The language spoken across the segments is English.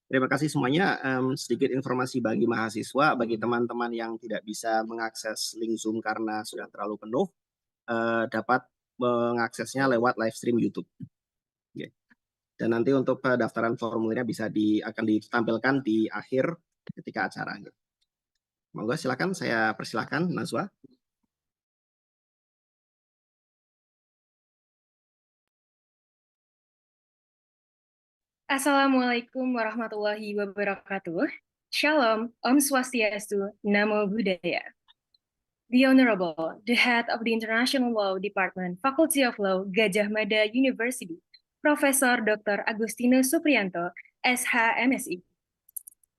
Terima kasih semuanya. Sedikit informasi bagi mahasiswa, bagi teman-teman yang tidak bisa mengakses link Zoom karena sudah terlalu penuh, dapat mengaksesnya lewat live stream YouTube. Oke. Dan nanti untuk pendaftaran formulirnya akan ditampilkan di akhir ketika acara. Monggo silakan, saya persilahkan Nazwa. Assalamualaikum warahmatullahi wabarakatuh. Shalom, Om Swastiastu, Namo Buddhaya. The Honorable, the Head of the International Law Department, Faculty of Law, Gajah Mada University, Profesor Dr. Agustino Supriyanto, SH.MSI.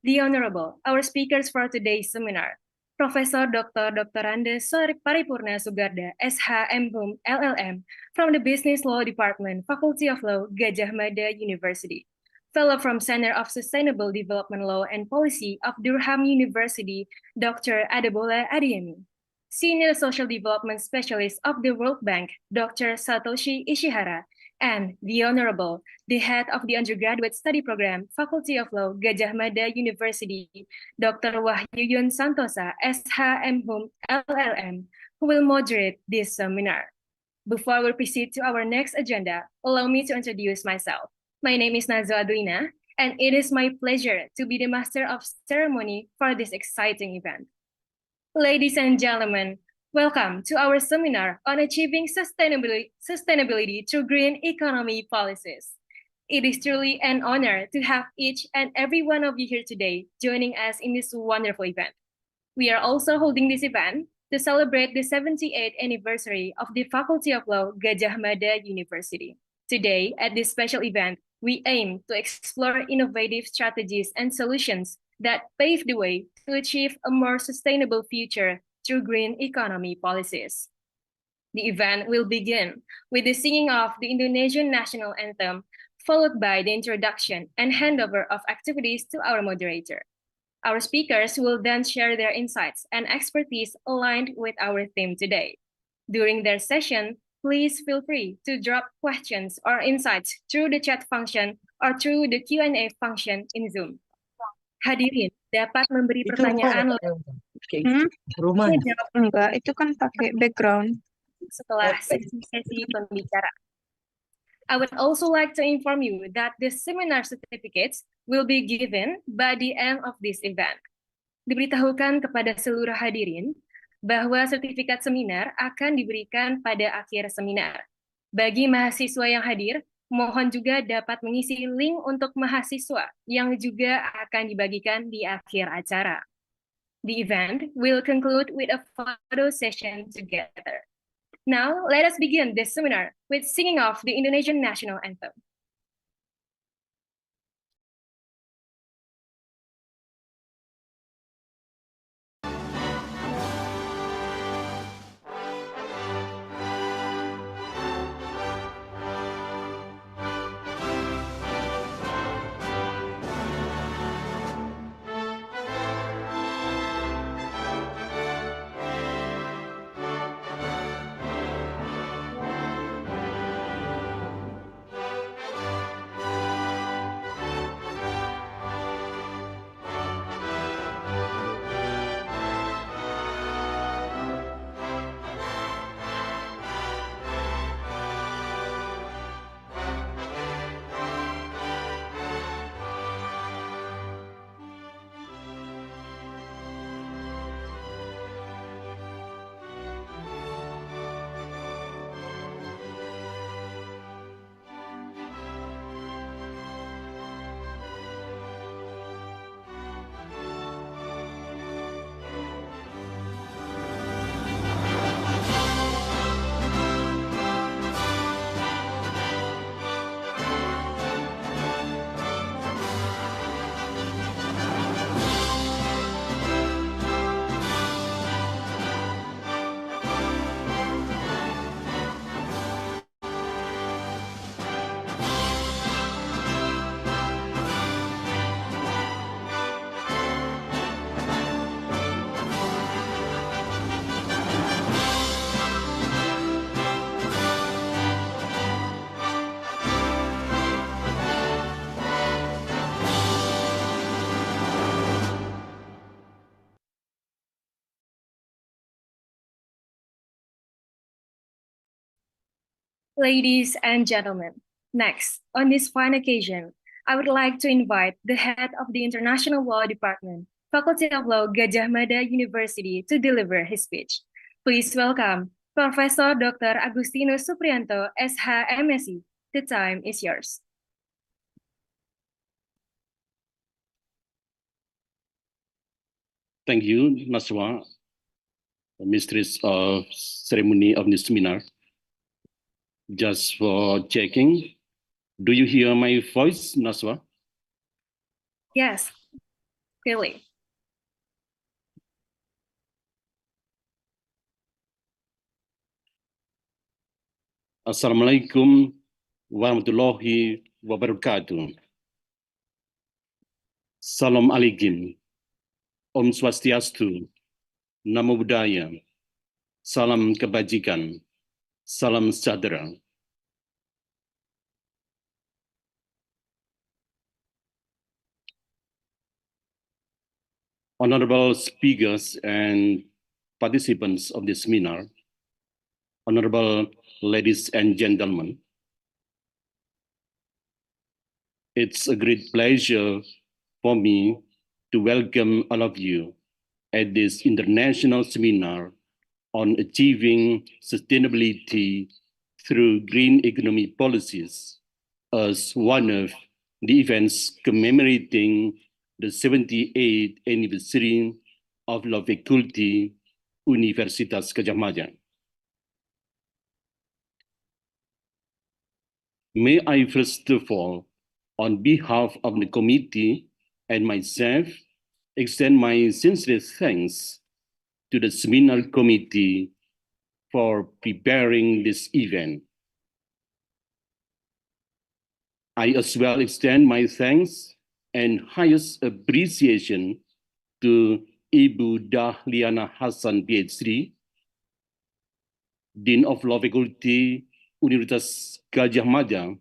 The Honorable, our speakers for today's seminar, Profesor Dr. Randa Paripurna Sugarda, SH.M.Hum, LLM, from the Business Law Department, Faculty of Law, Gajah Mada University. Fellow from Center of Sustainable Development Law and Policy of Durham University, Dr. Adebola Adeyemi. Senior Social Development Specialist of the World Bank, Dr. Satoshi Ishihara, and the Honorable, the Head of the Undergraduate Study Program, Faculty of Law, Gajah Mada University, Dr. Wahyuyun Santosa, SH.M.Hum, LLM, who will moderate this seminar. Before we proceed to our next agenda, allow me to introduce myself. My name is Nazwa Aduina, and it is my pleasure to be the master of ceremony for this exciting event. Ladies and gentlemen, welcome to our seminar on achieving sustainability through green economy policies. It is truly an honor to have each and every one of you here today joining us in this wonderful event. We are also holding this event to celebrate the 78th anniversary of the Faculty of Law, Gajah Mada University. Today, at this special event, we aim to explore innovative strategies and solutions that pave the way to achieve a more sustainable future through green economy policies. The event will begin with the singing of the Indonesian national anthem, followed by the introduction and handover of activities to our moderator. Our speakers will then share their insights and expertise aligned with our theme today. During their session, please feel free to drop questions or insights through the chat function or through the Q&A function in Zoom. Hadirin dapat memberi pertanyaan Rumah. Enggak, itu kan pakai background setelah sesi pembicara. I would also like to inform you that the seminar certificates will be given by the end of this event. Diberitahukan kepada seluruh hadirin bahwa sertifikat seminar akan diberikan pada akhir seminar. Bagi mahasiswa yang hadir, mohon juga dapat mengisi link untuk mahasiswa yang juga akan dibagikan di akhir acara. The event will conclude with a photo session together. Now, let us begin this seminar with singing of the Indonesian national anthem. Ladies and gentlemen, next, on this fine occasion, I would like to invite the head of the International Law Department, Faculty of Law, Gadjah Mada University, to deliver his speech. Please welcome Professor Dr. Agustinus Suprianto, SH MSc. The time is yours. Thank you, Naswa, the mistress of ceremony of this seminar. Just for checking, do you hear my voice, Naswa? Yes, clearly. Assalamualaikum warahmatullahi wabarakatuh. Salam alaikum. Om Swastiastu. Namo Buddhaya. Salam kebajikan. Salam sejahtera. Honorable speakers and participants of this seminar, honorable ladies and gentlemen, it's a great pleasure for me to welcome all of you at this international seminar on achieving sustainability through green economy policies as one of the events commemorating the 78th anniversary of Law Faculty Universitas Gadjah Mada. May I first of all, on behalf of the committee and myself, extend my sincere thanks to the seminar committee for preparing this event. I as well extend my thanks and highest appreciation to Ibu Dahliana Hassan, PhD, Dean of Law Faculty, Universitas Gadjah Mada,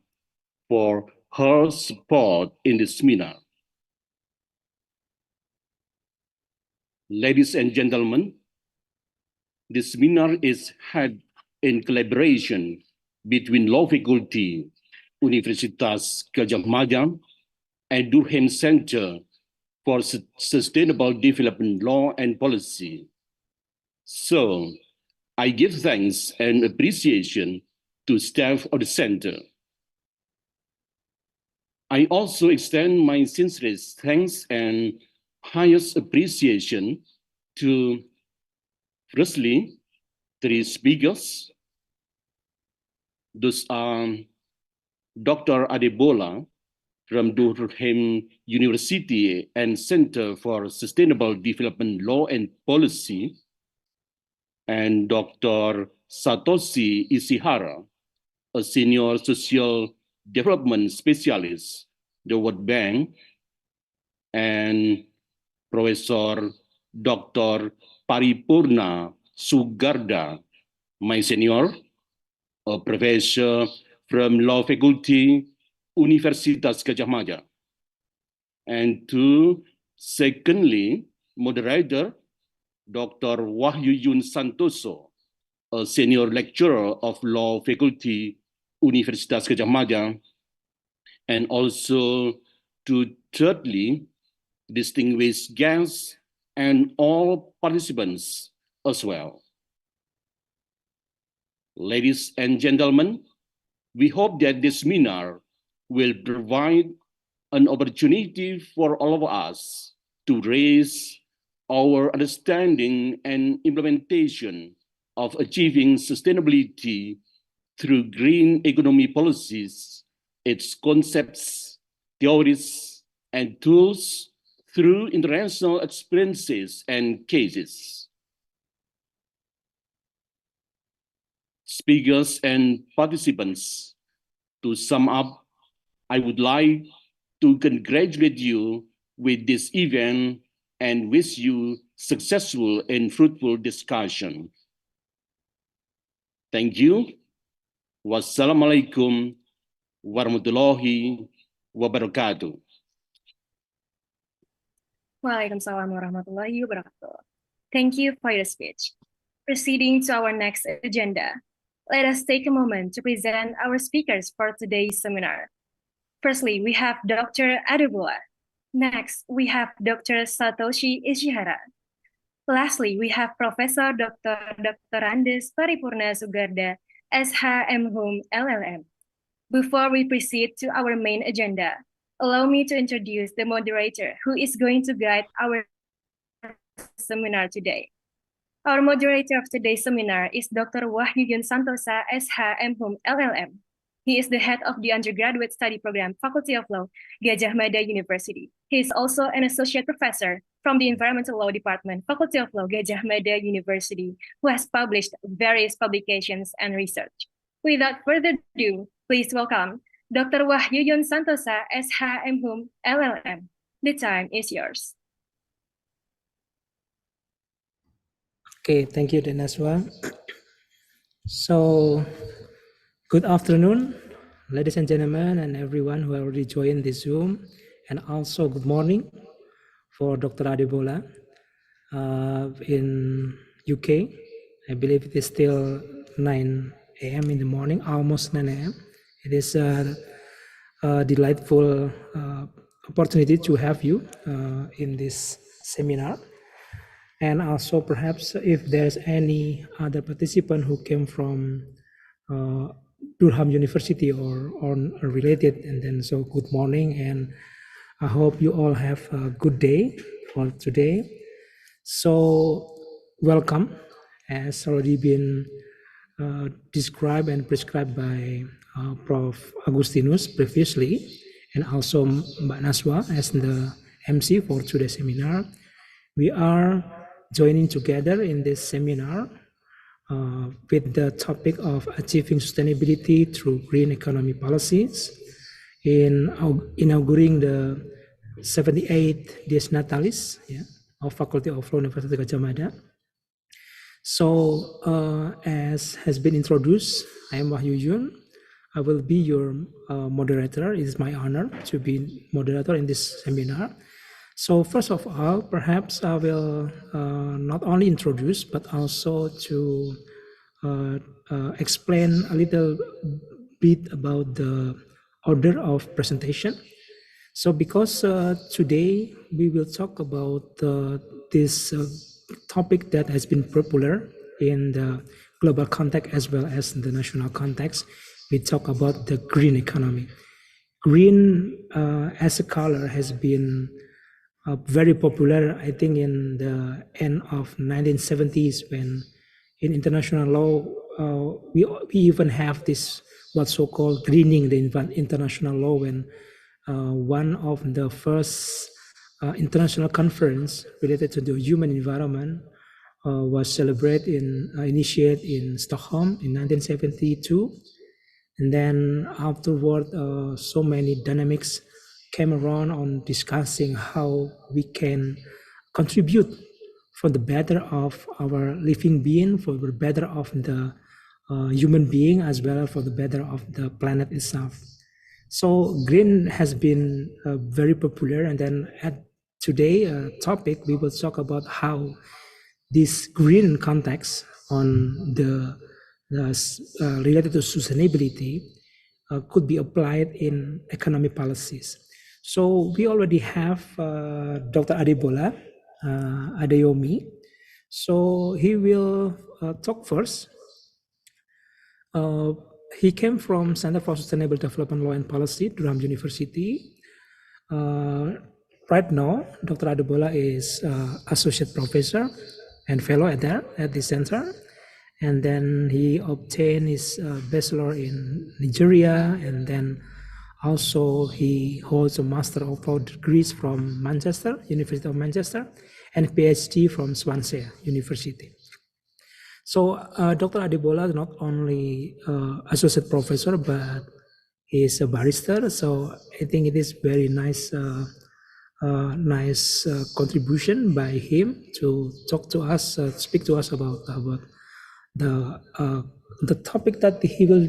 for her support in this seminar. Ladies and gentlemen, this seminar is held in collaboration between Law Faculty, Universitas Gadjah Mada, and Durham Center for Sustainable Development Law and Policy. So, I give thanks and appreciation to staff of the center. I also extend my sincerest thanks and highest appreciation to, firstly, three speakers. Those are Dr. Adebola from Durham University and Center for Sustainable Development Law and Policy, and Dr. Satoshi Ishihara, a senior social development specialist, the World Bank, and Professor Dr. Paripurna Sugarda, my senior, a professor from Law Faculty, Universitas Gadjah Mada. And to, secondly, moderator, Dr. Wahyu Yun Santoso, a senior lecturer of Law Faculty, Universitas Gadjah Mada. And also to, thirdly, distinguished guests and all participants as well. Ladies and gentlemen, we hope that this seminar will provide an opportunity for all of us to raise our understanding and implementation of achieving sustainability through green economy policies, its concepts, theories, and tools through international experiences and cases. Speakers and participants, to sum up, I would like to congratulate you with this event and wish you successful and fruitful discussion. Thank you. Wassalamualaikum warahmatullahi wabarakatuh. Waalaikumsalam warahmatullahi wabarakatuh. Thank you for your speech. Proceeding to our next agenda, Let us take a moment to present our speakers for today's seminar. Firstly, we have Dr. Adebola. Next, we have Dr. Satoshi Ishihara. Lastly, we have Professor Dr. Andes Paripurna Sugarda, SHM Hum LLM. Before we proceed to our main agenda, allow me to introduce the moderator who is going to guide our seminar today. Our moderator of today's seminar is Dr. Wahyudin Santosa, SHM Hum LLM. He is the head of the undergraduate study program, Faculty of Law, Gajah Mada University. He is also an associate professor from the Environmental Law Department, Faculty of Law, Gajah Mada University, who has published various publications and research. Without further ado, please welcome Dr. Wahyudin Santosa, SHM Hum LLM. The time is yours. Okay, thank you, Denaswa. So, good afternoon, ladies and gentlemen, and everyone who already joined this Zoom, and also good morning for Dr. Adebola in UK. I believe it is still 9 a.m. in the morning, almost 9 a.m. It is a delightful opportunity to have you in this seminar. And also perhaps if there's any other participant who came from Durham University or related, and then so good morning, and I hope you all have a good day for today. So welcome, as already been described and prescribed by Prof. Agustinus previously, and also Mbak Naswa as the MC for today's seminar. We are joining together in this seminar with the topic of achieving sustainability through green economy policies in inaugurating the 78th Dies Natalis of Faculty of Law University Gajah Mada. So as has been introduced, I am Wahyudin. I will be your moderator. It is my honor to be moderator in this seminar. So first of all, perhaps I will not only introduce, but also to explain a little bit about the order of presentation. So because today we will talk about this topic that has been popular in the global context as well as the national context, we talk about the green economy. Green as a color has been very popular, I think, in the end of 1970s, when in international law we even have this what's so-called greening the international law, when one of the first international conference related to the human environment was initiated in Stockholm in 1972, and then afterward so many dynamics came around on discussing how we can contribute for the better of our living being, for the better of the human being, as well as for the better of the planet itself. So green has been very popular, and then at today's topic we will talk about how this green context on the related to sustainability could be applied in economic policies. So we already have Dr. Adebola Adeyomi. So he will talk first. He came from Center for Sustainable Development Law and Policy, Durham University. Right now, Dr. Adebola is associate professor and fellow at the center. And then he obtained his bachelor in Nigeria, and then also he holds a Master of Law degrees from Manchester, University of Manchester, and PhD from Swansea University. So Dr. Adebola is not only associate professor, but he is a barrister. So I think it is very nice contribution by him to talk to us, speak to us about the topic that he will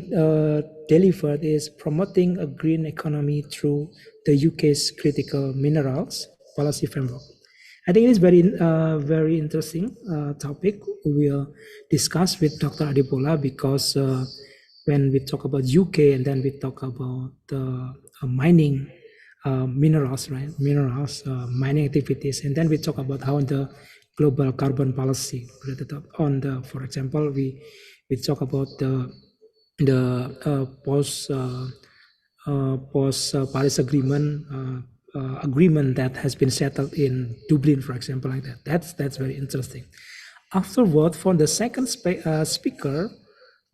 deliver is promoting a green economy through the UK's critical minerals policy framework. I think it is very interesting topic we will discuss with Dr. Adipola, because when we talk about UK and then we talk about mining minerals, right? Minerals, mining activities, and then we talk about how the global carbon policy related on the, for example, we talk about the post Paris agreement agreement that has been settled in Dublin, for example, like that. That's very interesting. Afterward, for the second speaker,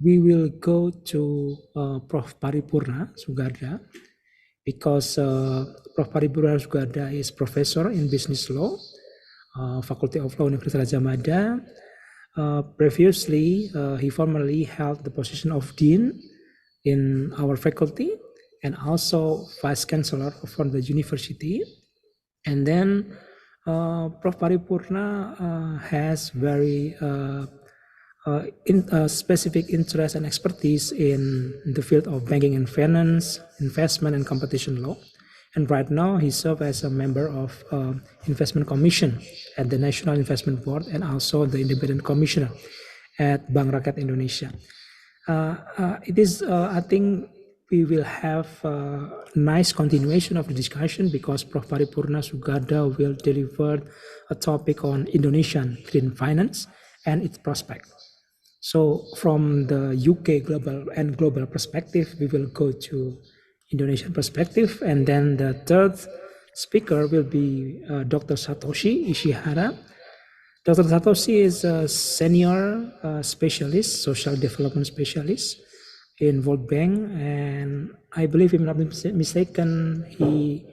we will go to Prof. Paripurna Sugarda, because Prof. Paripurna Sugarda is professor in business law, Fakulty of Law, Universitas Gadjah Mada. Previously, he formerly held the position of dean in our faculty and also vice chancellor for the university. And then Prof. Paripurna has very specific interest and expertise in the field of banking and finance, investment and competition law. And right now he serves as a member of Investment Commission at the National Investment Board and also the Independent Commissioner at Bank Rakyat Indonesia. It is, I think we will have a nice continuation of the discussion, because Prof. Paripurna Sugarda will deliver a topic on Indonesian green finance and its prospect. So from the UK global perspective, we will go to Indonesian perspective, and then the third speaker will be Dr. Satoshi Ishihara. Dr. Satoshi is a senior specialist, social development specialist in World Bank, and I believe, if I'm not mistaken, he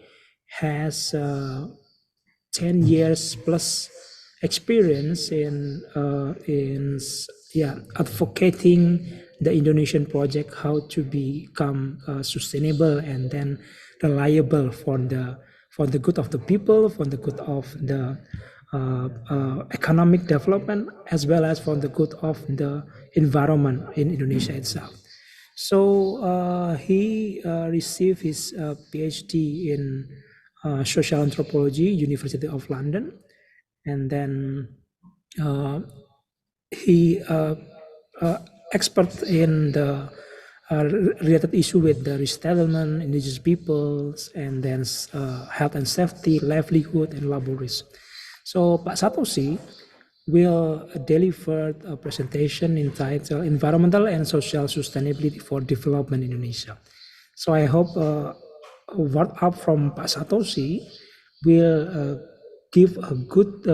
has 10 years plus experience in advocating the Indonesian project, how to become sustainable and then reliable for the good of the people, for the good of the economic development, as well as for the good of the environment in Indonesia itself. So he received his PhD in social anthropology, University of London, and then he expert in the related issue with the resettlement, indigenous peoples, and then health and safety, livelihood, and labor rights. So Pak Satoshi will deliver a presentation entitled Environmental and Social Sustainability for Development in Indonesia. So I hope a word up from Pak Satoshi will give a good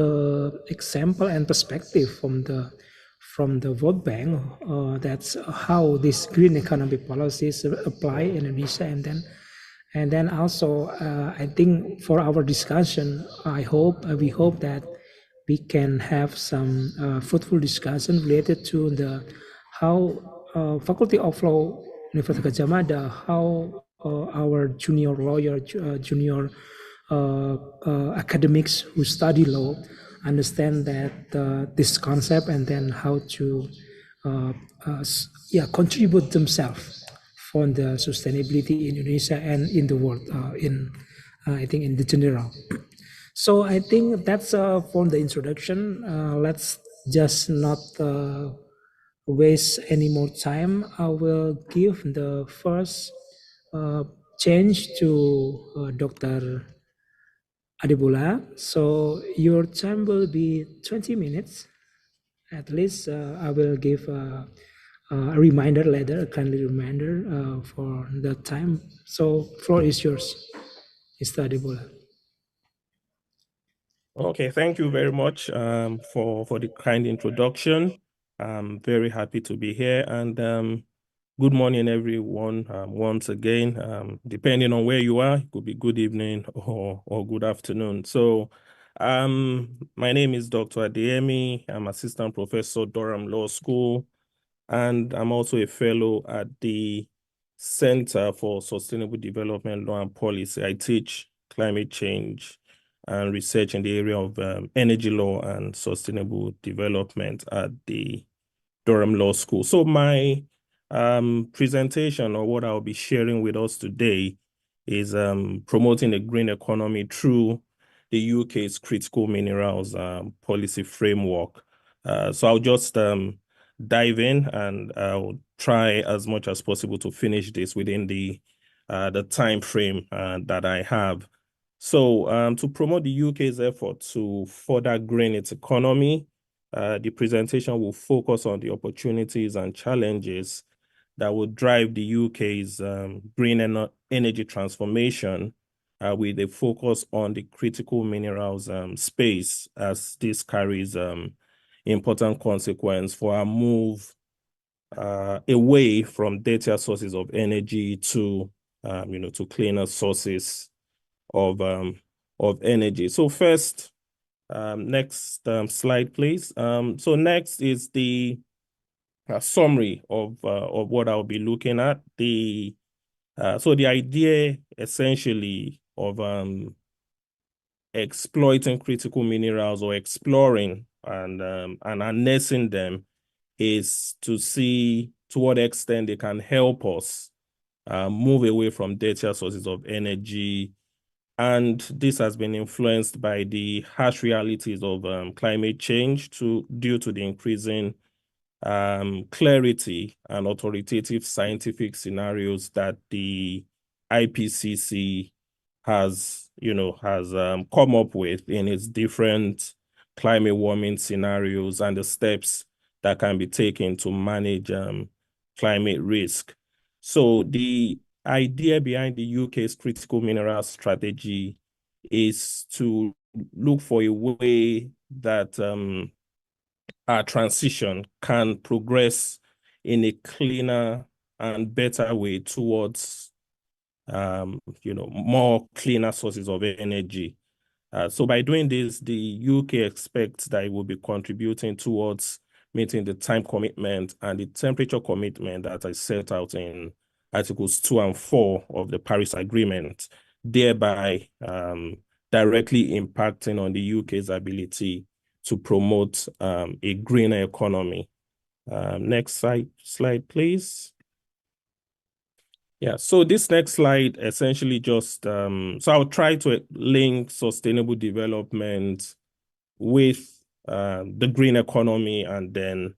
example and perspective from the World Bank. That's how this green economy policies apply in Indonesia, and then also I think for our discussion, we hope that we can have some fruitful discussion related to how Faculty of Law, Universitas Gadjah Mada, how our junior lawyer, junior academics who study law understand that this concept, and then how to contribute themselves for the sustainability in Indonesia and in the world, I think in the general. So I think that's for the introduction. Let's just not waste any more time. I will give the first change to Dr. Adipola. So your time will be 20 minutes. At least I will give a reminder later, a kindly reminder for the time. So floor is yours, Mr. Adipola. Okay, thank you very much for the kind introduction. I'm very happy to be here, and good morning, everyone. Once again, depending on where you are, it could be good evening or good afternoon. So my name is Dr. Adeyemi. I'm Assistant Professor, Durham Law School, and I'm also a fellow at the Center for Sustainable Development Law and Policy. I teach climate change and research in the area of energy law and sustainable development at the Durham Law School. So my presentation, or what I'll be sharing with us today, is promoting a green economy through the UK's critical minerals policy framework. So I'll just dive in, and I'll try as much as possible to finish this within the time frame that I have. So to promote the UK's effort to further green its economy, the presentation will focus on the opportunities and challenges that will drive the UK's green energy transformation, with a focus on the critical minerals space, as this carries important consequence for our move away from dirtier sources of energy to to cleaner sources of energy. So first, next slide, please. So next is the summary of what I'll be looking at. So the idea essentially of exploiting critical minerals, or exploring and harnessing them, is to see to what extent they can help us move away from dirtier sources of energy. And this has been influenced by the harsh realities of climate change due to the increasing clarity and authoritative scientific scenarios that the IPCC has come up with in its different climate warming scenarios, and the steps that can be taken to manage climate risk. So the idea behind the UK's critical mineral strategy is to look for a way that our transition can progress in a cleaner and better way towards more cleaner sources of energy. So by doing this, the UK expects that it will be contributing towards meeting the time commitment and the temperature commitment that I set out in Articles 2 and 4 of the Paris Agreement, thereby directly impacting on the UK's ability to promote a greener economy. Next slide, please. Yeah, so this next slide essentially just, so I'll try to link sustainable development with the green economy, and then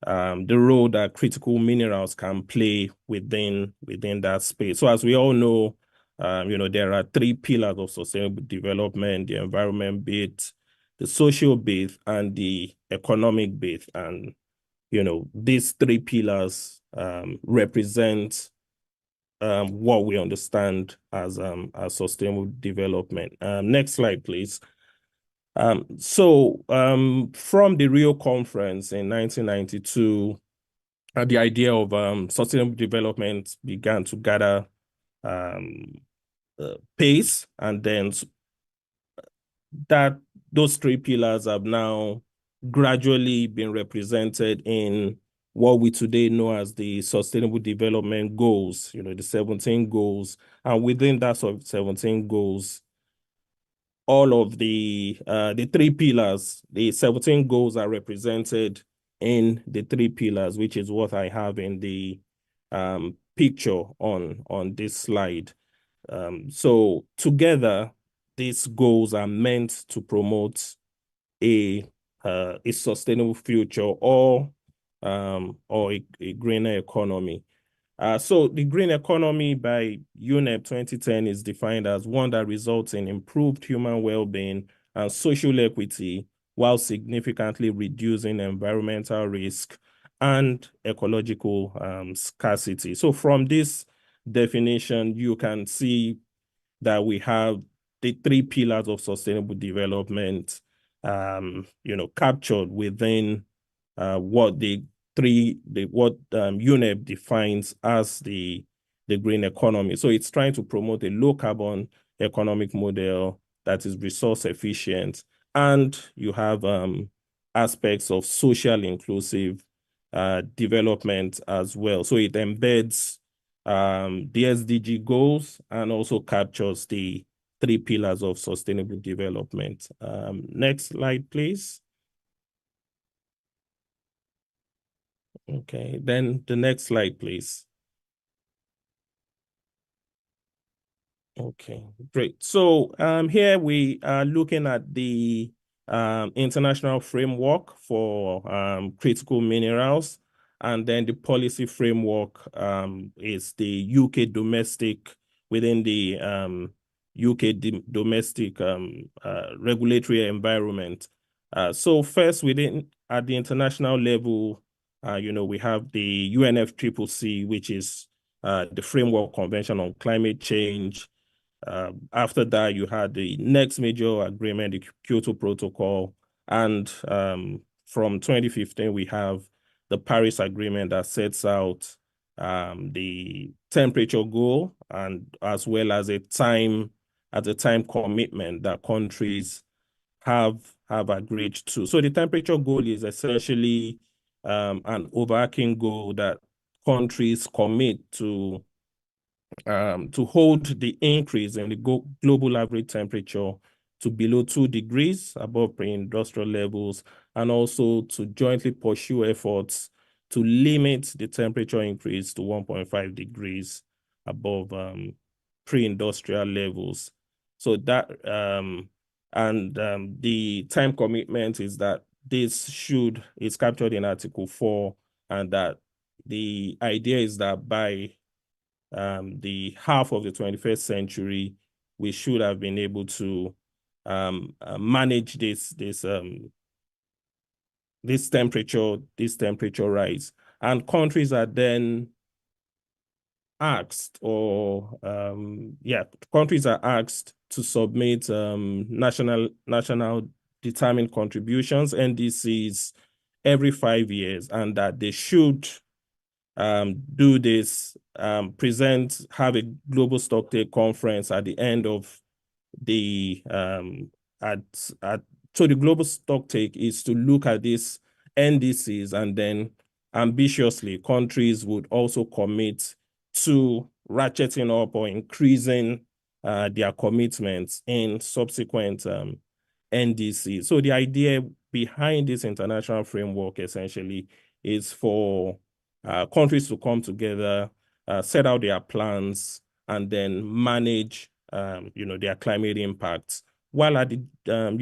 the role that critical minerals can play within that space. So as we all know, there are three pillars of sustainable development: the environment bit, the social bit, and the economic bit. And these three pillars represent what we understand as sustainable development. Next slide, please. So from the Rio Conference in 1992, the idea of sustainable development began to gather pace, and then those three pillars have now gradually been represented in what we today know as the Sustainable Development Goals, the 17 goals. And within that 17 goals, all of the three pillars, the 17 goals are represented in the three pillars, which is what I have in the picture on this slide. So together, these goals are meant to promote a sustainable future, or a greener economy. So the green economy by UNEP 2010 is defined as one that results in improved human well-being and social equity, while significantly reducing environmental risk and ecological scarcity. So from this definition, you can see that we have the three pillars of sustainable development captured within what UNEP defines as the green economy. So it's trying to promote a low carbon economic model that is resource efficient, and you have aspects of social inclusive development as well. So it embeds the SDG goals and also captures the three pillars of sustainable development. Next slide, please. Okay, then the next slide, please. Okay, great. So here we are looking at the international framework for critical minerals, and then the policy framework is the UK domestic, within the UK domestic regulatory environment. So first, at the international level, we have the UNFCCC, which is the Framework Convention on Climate Change. After that, you had the next major agreement, the Kyoto Protocol. And from 2015, we have the Paris Agreement that sets out the temperature goal, and as well as a time commitment that countries have agreed to. So the temperature goal is essentially an overarching goal that countries commit to hold the increase in the global average temperature to below 2 degrees above pre-industrial levels, and also to jointly pursue efforts to limit the temperature increase to 1.5 degrees above pre-industrial levels. So that, the time commitment is that this is captured in Article 4, and that the idea is that by the half of the 21st century, we should have been able to manage this temperature rise. And countries are then asked, countries are asked to submit national determined contributions, NDCs, every 5 years, and that they should do this, have a global stocktake conference at the end of the so the global stocktake is to look at these NDCs, and then ambitiously countries would also commit to ratcheting up or increasing their commitments in subsequent NDCs. So the idea behind this international framework essentially is for countries to come together, set out their plans, and then manage their climate impacts. While at the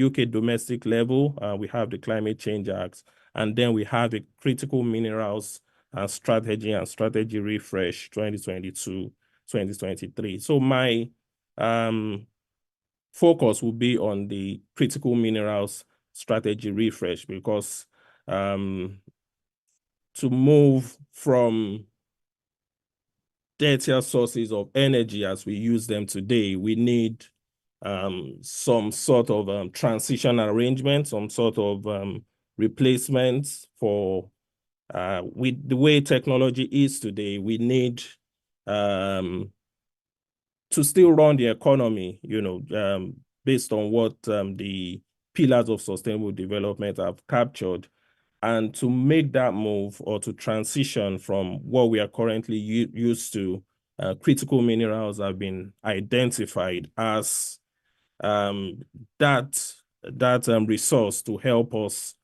UK domestic level, we have the Climate Change Act, and then we have a critical minerals strategy and strategy refresh 2022-2023. So my focus will be on the critical minerals strategy refresh, because to move from dirtier sources of energy as we use them today, we need some sort of transition arrangement, some sort of replacements for with the way technology is today. We need to still run the economy, based on what the pillars of sustainable development have captured. And to make that move, or to transition from what we are currently used to, critical minerals have been identified as that resource to help us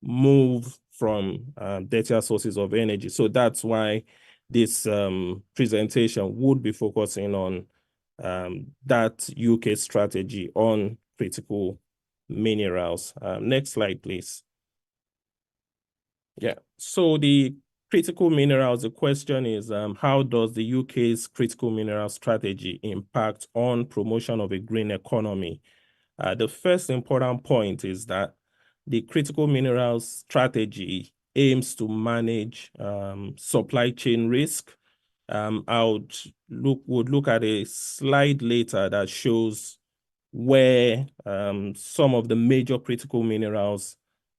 move from dirtier sources of energy. So that's why this presentation would be focusing on that UK strategy on critical minerals. Next slide, please. Yeah, so the critical minerals, the question is, how does the UK's critical mineral strategy impact on promotion of a green economy? The first important point is that the critical minerals strategy aims to manage supply chain risk. I would look at a slide later that shows where some of the major critical minerals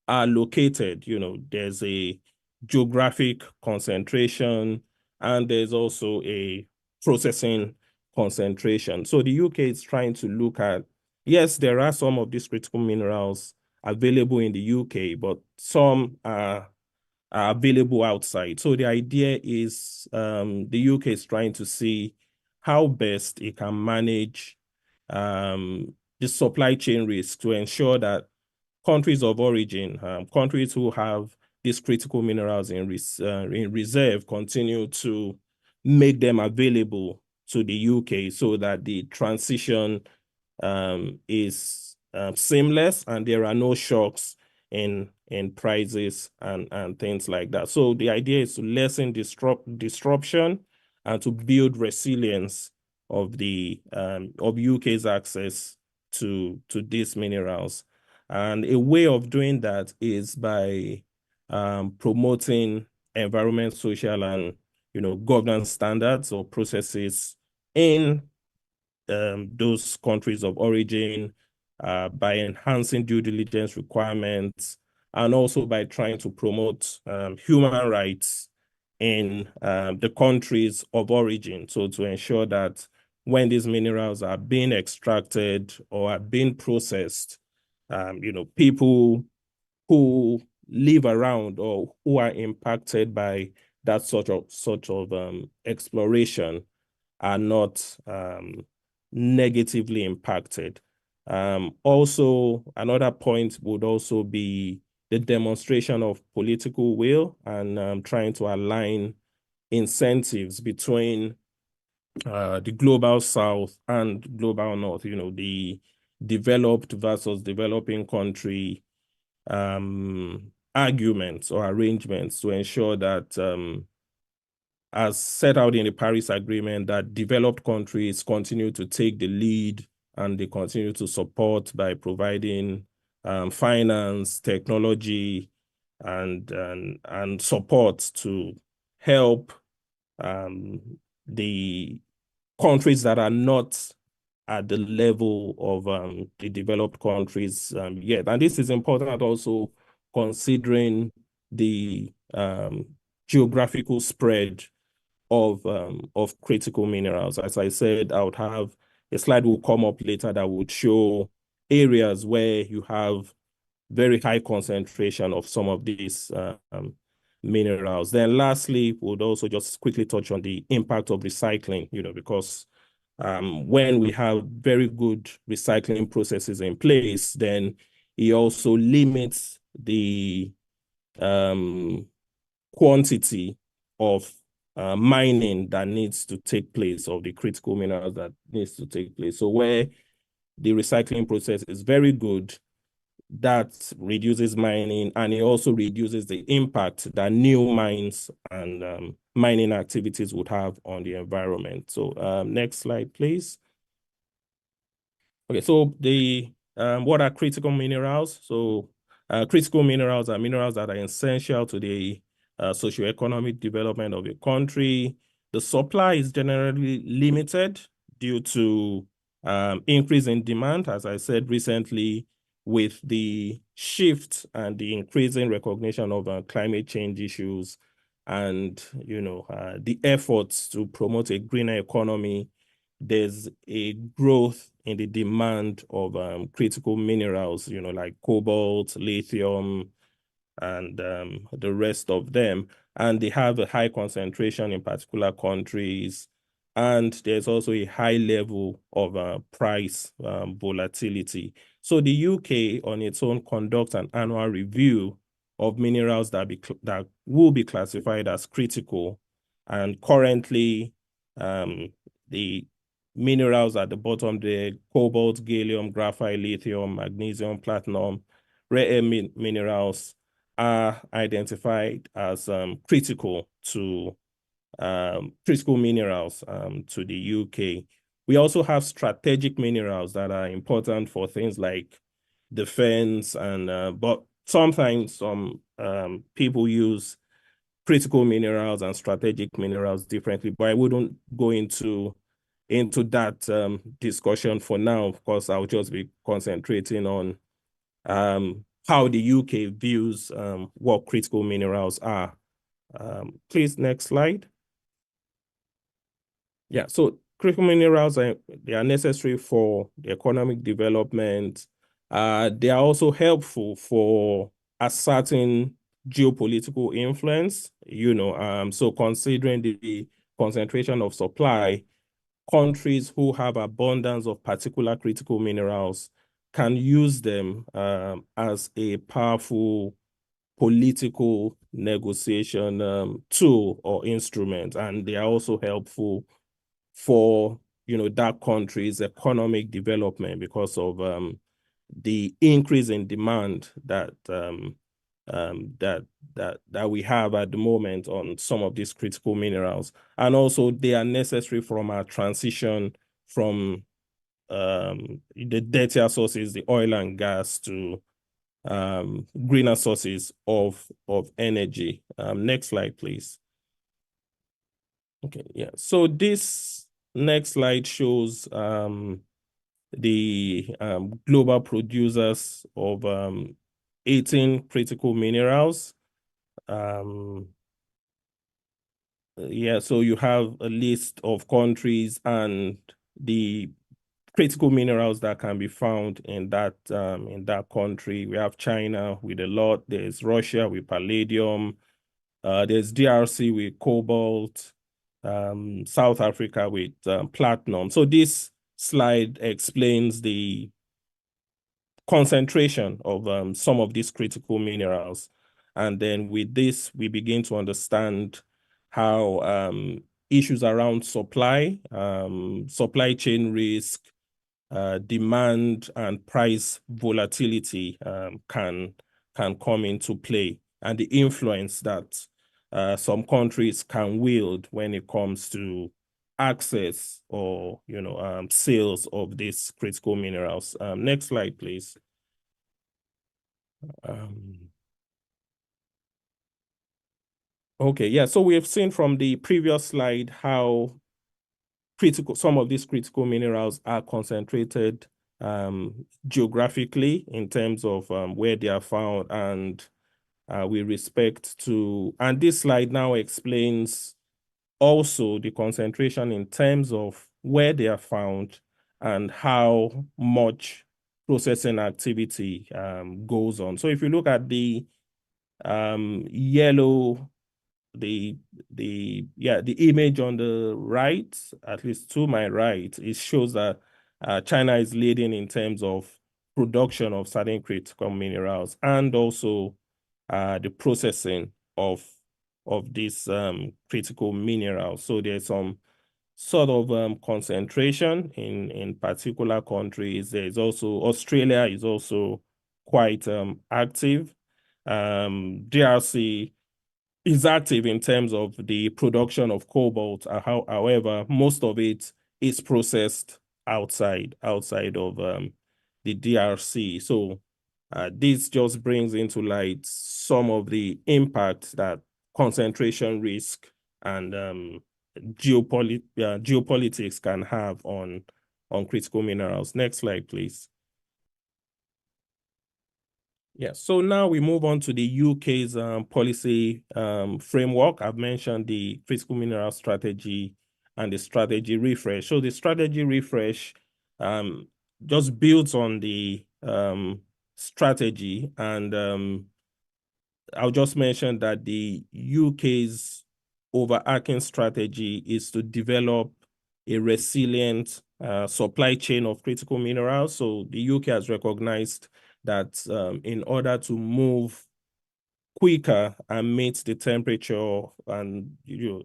are located. There's a geographic concentration, and there's also a processing concentration. So the UK is trying to look at, yes, there are some of these critical minerals available in the UK, but some are available outside. So the idea is the UK is trying to see how best it can manage the supply chain risk to ensure that countries of origin, countries who have these critical minerals in reserve, continue to make them available to the UK so that the transition is seamless and there are no shocks in prices and things like that. So the idea is to lessen disruption and to build resilience of the of UK's access to these minerals. And a way of doing that is by promoting environment, social, and governance standards or processes in those countries of origin, by enhancing due diligence requirements, and also by trying to promote human rights in the countries of origin. So to ensure that when these minerals are being extracted or are being processed, people who live around or who are impacted by that sort of exploration are not negatively impacted. Also, another point would also be the demonstration of political will and trying to align incentives between the global south and global north, the developed versus developing country arguments or arrangements to ensure that as set out in the Paris Agreement, that developed countries continue to take the lead and they continue to support by providing finance, technology, and support to help the countries that are not at the level of the developed countries yet. And this is important also considering the geographical spread of critical minerals. As I said, I would have a slide will come up later that would show areas where you have very high concentration of some of these minerals. Then lastly, we'll also just quickly touch on the impact of recycling, because when we have very good recycling processes in place, then it also limits the quantity of mining that needs to take place, of the critical minerals that needs to take place. So where the recycling process is very good, that reduces mining, and it also reduces the impact that new mines and mining activities would have on the environment. So next slide, please. Okay, so what are critical minerals? So critical minerals are minerals that are essential to the socioeconomic development of a country. The supply is generally limited due to increase in demand, as I said recently, with the shift and the increasing recognition of climate change issues and the efforts to promote a greener economy. There's a growth in the demand of critical minerals, like cobalt, lithium, and the rest of them. And they have a high concentration in particular countries. And there's also a high level of price volatility. So the UK on its own conducts an annual review of minerals that will be classified as critical. And currently, the minerals at the bottom, the cobalt, gallium, graphite, lithium, magnesium, platinum, rare earth minerals are identified as critical minerals to the UK. We also have strategic minerals that are important for things like defense, and but sometimes some people use critical minerals and strategic minerals differently, but I wouldn't go into that discussion for now. Of course, I'll just be concentrating on how the UK views what critical minerals are. Please, next slide. Yeah, so critical minerals they are necessary for the economic development. They are also helpful for asserting geopolitical influence. So considering the concentration of supply, countries who have abundance of particular critical minerals can use them as a powerful political negotiation tool or instrument, and they are also helpful for that country's economic development because of the increase in demand that we have at the moment on some of these critical minerals, and also they are necessary from our transition from the dirtier sources, the oil and gas, to greener sources of energy. Next slide, please. Okay, yeah. So this next slide shows the global producers of 18 critical minerals. Yeah, so you have a list of countries and the critical minerals that can be found in that country. We have China with a lot. There's Russia with palladium. There's DRC with cobalt. South Africa with platinum. So this slide explains the concentration of some of these critical minerals. And then with this, we begin to understand how issues around supply, supply chain risk, demand and price volatility can come into play, and the influence that some countries can wield when it comes to access or sales of these critical minerals. Next slide, please. Okay, yeah, so we have seen from the previous slide how some of these critical minerals are concentrated geographically in terms of where they are found, and with respect to, and this slide now explains also the concentration in terms of where they are found and how much processing activity goes on. So if you look at the yellow, the image on the right, at least to my right, it shows that China is leading in terms of production of certain critical minerals and also the processing of these critical minerals. So there's some sort of concentration in particular countries. There's also Australia is also quite active. DRC is active in terms of the production of cobalt. However, most of it is processed outside of the DRC. So this just brings into light some of the impact that concentration risk and geopolitics can have on critical minerals. Next slide, please. Yeah, so now we move on to the UK's policy framework. I've mentioned the critical mineral strategy and the strategy refresh. So the strategy refresh just builds on the strategy, and I'll just mention that the UK's overarching strategy is to develop a resilient supply chain of critical minerals. So the UK has recognized that in order to move quicker and meet the temperature and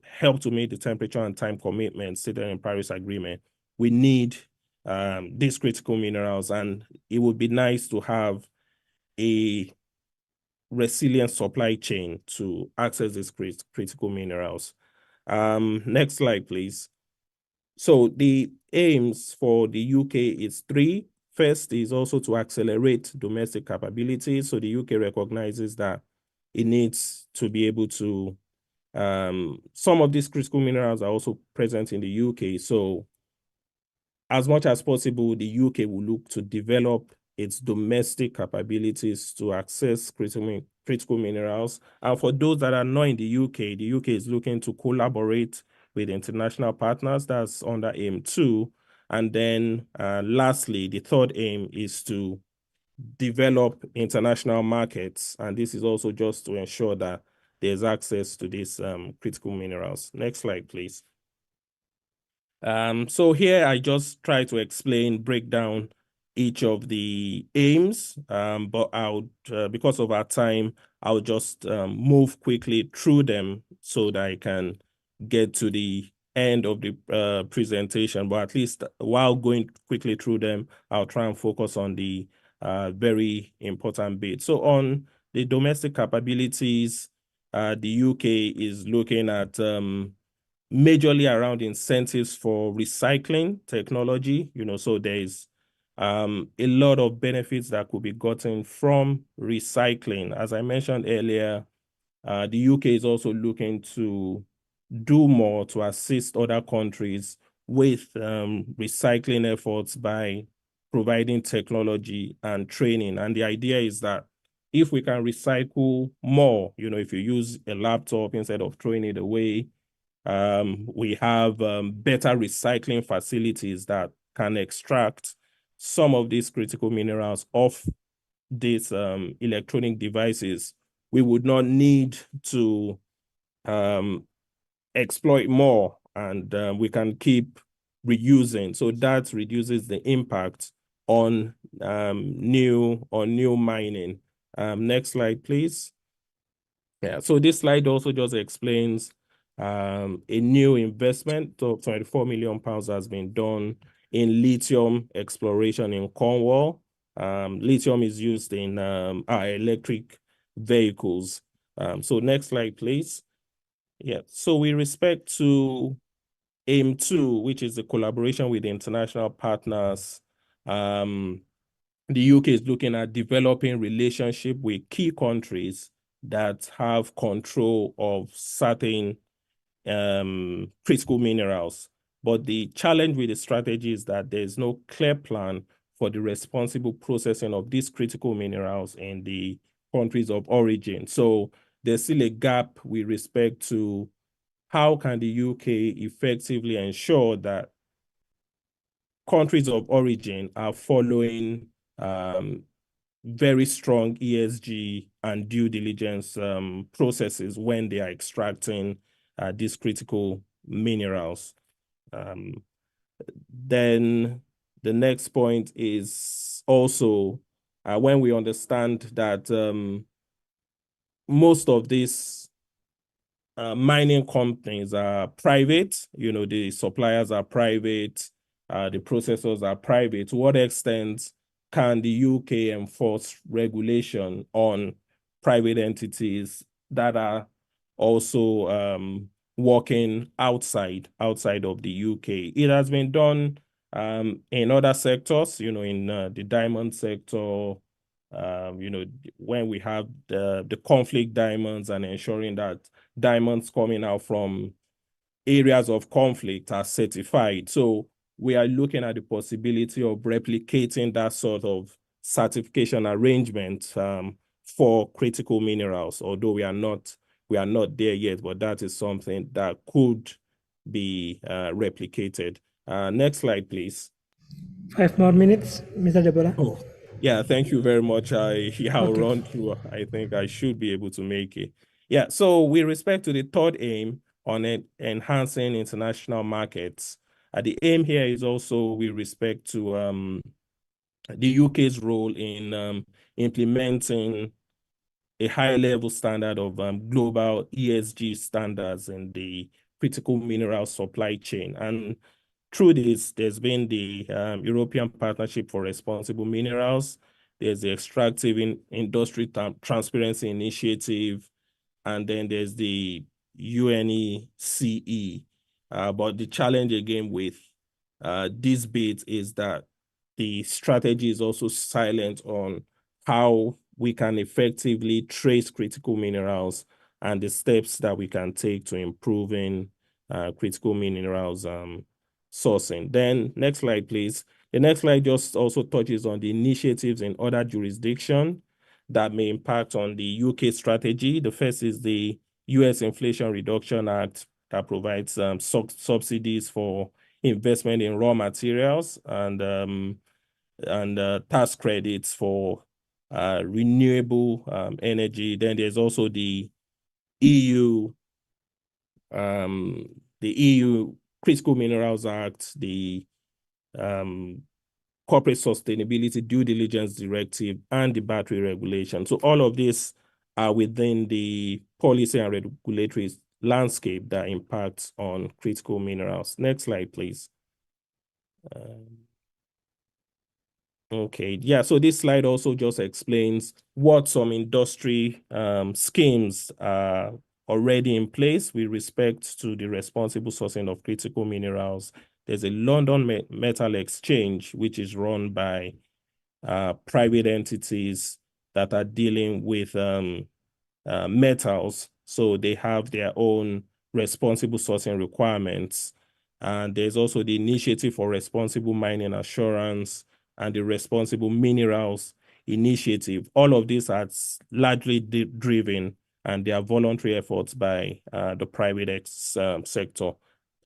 help to meet the temperature and time commitments stated in Paris Agreement, we need these critical minerals, and it would be nice to have a resilient supply chain to access these critical minerals. Next slide, please. So the aims for the UK is three. First is also to accelerate domestic capabilities. So the UK recognizes that it needs to be able to, some of these critical minerals are also present in the UK. So as much as possible, the UK will look to develop its domestic capabilities to access critical minerals. And for those that are not in the UK is looking to collaborate with international partners. That's under aim 2. And then lastly, the third aim is to develop international markets. And this is also just to ensure that there's access to these critical minerals. Next slide, please. So here I just try to break down each of the aims, but I'll, because of our time, I'll just move quickly through them so that I can get to the end of the presentation, but at least while going quickly through them, I'll try and focus on the very important bit. So on the domestic capabilities, the UK is looking at majorly around incentives for recycling technology, so there's a lot of benefits that could be gotten from recycling. As I mentioned earlier, the UK is also looking to do more to assist other countries with recycling efforts by providing technology and training. And the idea is that if we can recycle more, if you use a laptop instead of throwing it away, we have better recycling facilities that can extract some of these critical minerals off these electronic devices. We would not need to exploit more, and we can keep reusing. So that reduces the impact on new mining. Next slide, please. Yeah, so this slide also just explains a new investment of £24 million has been done in lithium exploration in Cornwall. Lithium is used in our electric vehicles. So next slide, please. Yeah, so with respect to AIM 2, which is the collaboration with international partners, the UK is looking at developing relationship with key countries that have control of certain critical minerals. But the challenge with the strategy is that there's no clear plan for the responsible processing of these critical minerals in the countries of origin. So there's still a gap with respect to how can the UK effectively ensure that countries of origin are following very strong ESG and due diligence processes when they are extracting these critical minerals. Then the next point is also when we understand that most of these mining companies are private, the suppliers are private, the processors are private. To what extent can the UK enforce regulation on private entities that are also working outside of the UK? It has been done in other sectors, in the diamond sector, when we have the conflict diamonds and ensuring that diamonds coming out from areas of conflict are certified. So we are looking at the possibility of replicating that sort of certification arrangement for critical minerals, although we are not there yet, but that is something that could be replicated. Next slide, please. 5 more minutes, Mr. Debola. Oh, yeah, thank you very much. I'll run through. I think I should be able to make it. Yeah, so with respect to the third aim on enhancing international markets, the aim here is also with respect to the UK's role in implementing a high-level standard of global ESG standards in the critical mineral supply chain. And through this, there's been the European Partnership for Responsible Minerals, there's the Extractive Industry Transparency Initiative, and then there's the UNECE. But the challenge again with this bit is that the strategy is also silent on how we can effectively trace critical minerals and the steps that we can take to improving critical minerals sourcing. Then next slide, please. The next slide just also touches on the initiatives in other jurisdictions that may impact on the UK strategy. The first is the US Inflation Reduction Act that provides subsidies for investment in raw materials and tax credits for renewable energy. Then there's also the EU Critical Minerals Act, the Corporate Sustainability Due Diligence Directive, and the Battery Regulation. So all of this are within the policy and regulatory landscape that impacts on critical minerals. Next slide, please. Okay, yeah, so this slide also just explains what some industry schemes are already in place with respect to the responsible sourcing of critical minerals. There's a London Metal Exchange, which is run by private entities that are dealing with metals. So they have their own responsible sourcing requirements. And there's also the Initiative for Responsible Mining Assurance and the Responsible Minerals Initiative. All of these are largely driven, and they are voluntary efforts by the private sector.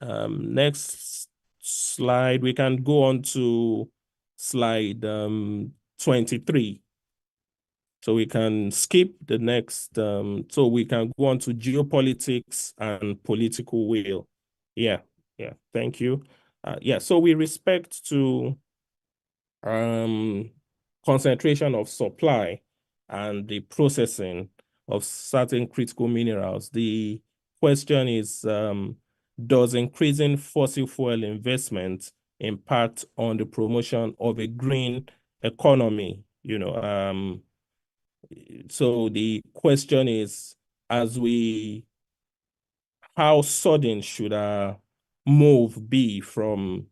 Next slide, we can go on to slide 23. So we can skip the next, so we can go on to geopolitics and political will. Yeah, thank you. Yeah, so with respect to concentration of supply and the processing of certain critical minerals, the question is, does increasing fossil fuel investment impact on the promotion of a green economy? You know, so the question is, how sudden should our move be from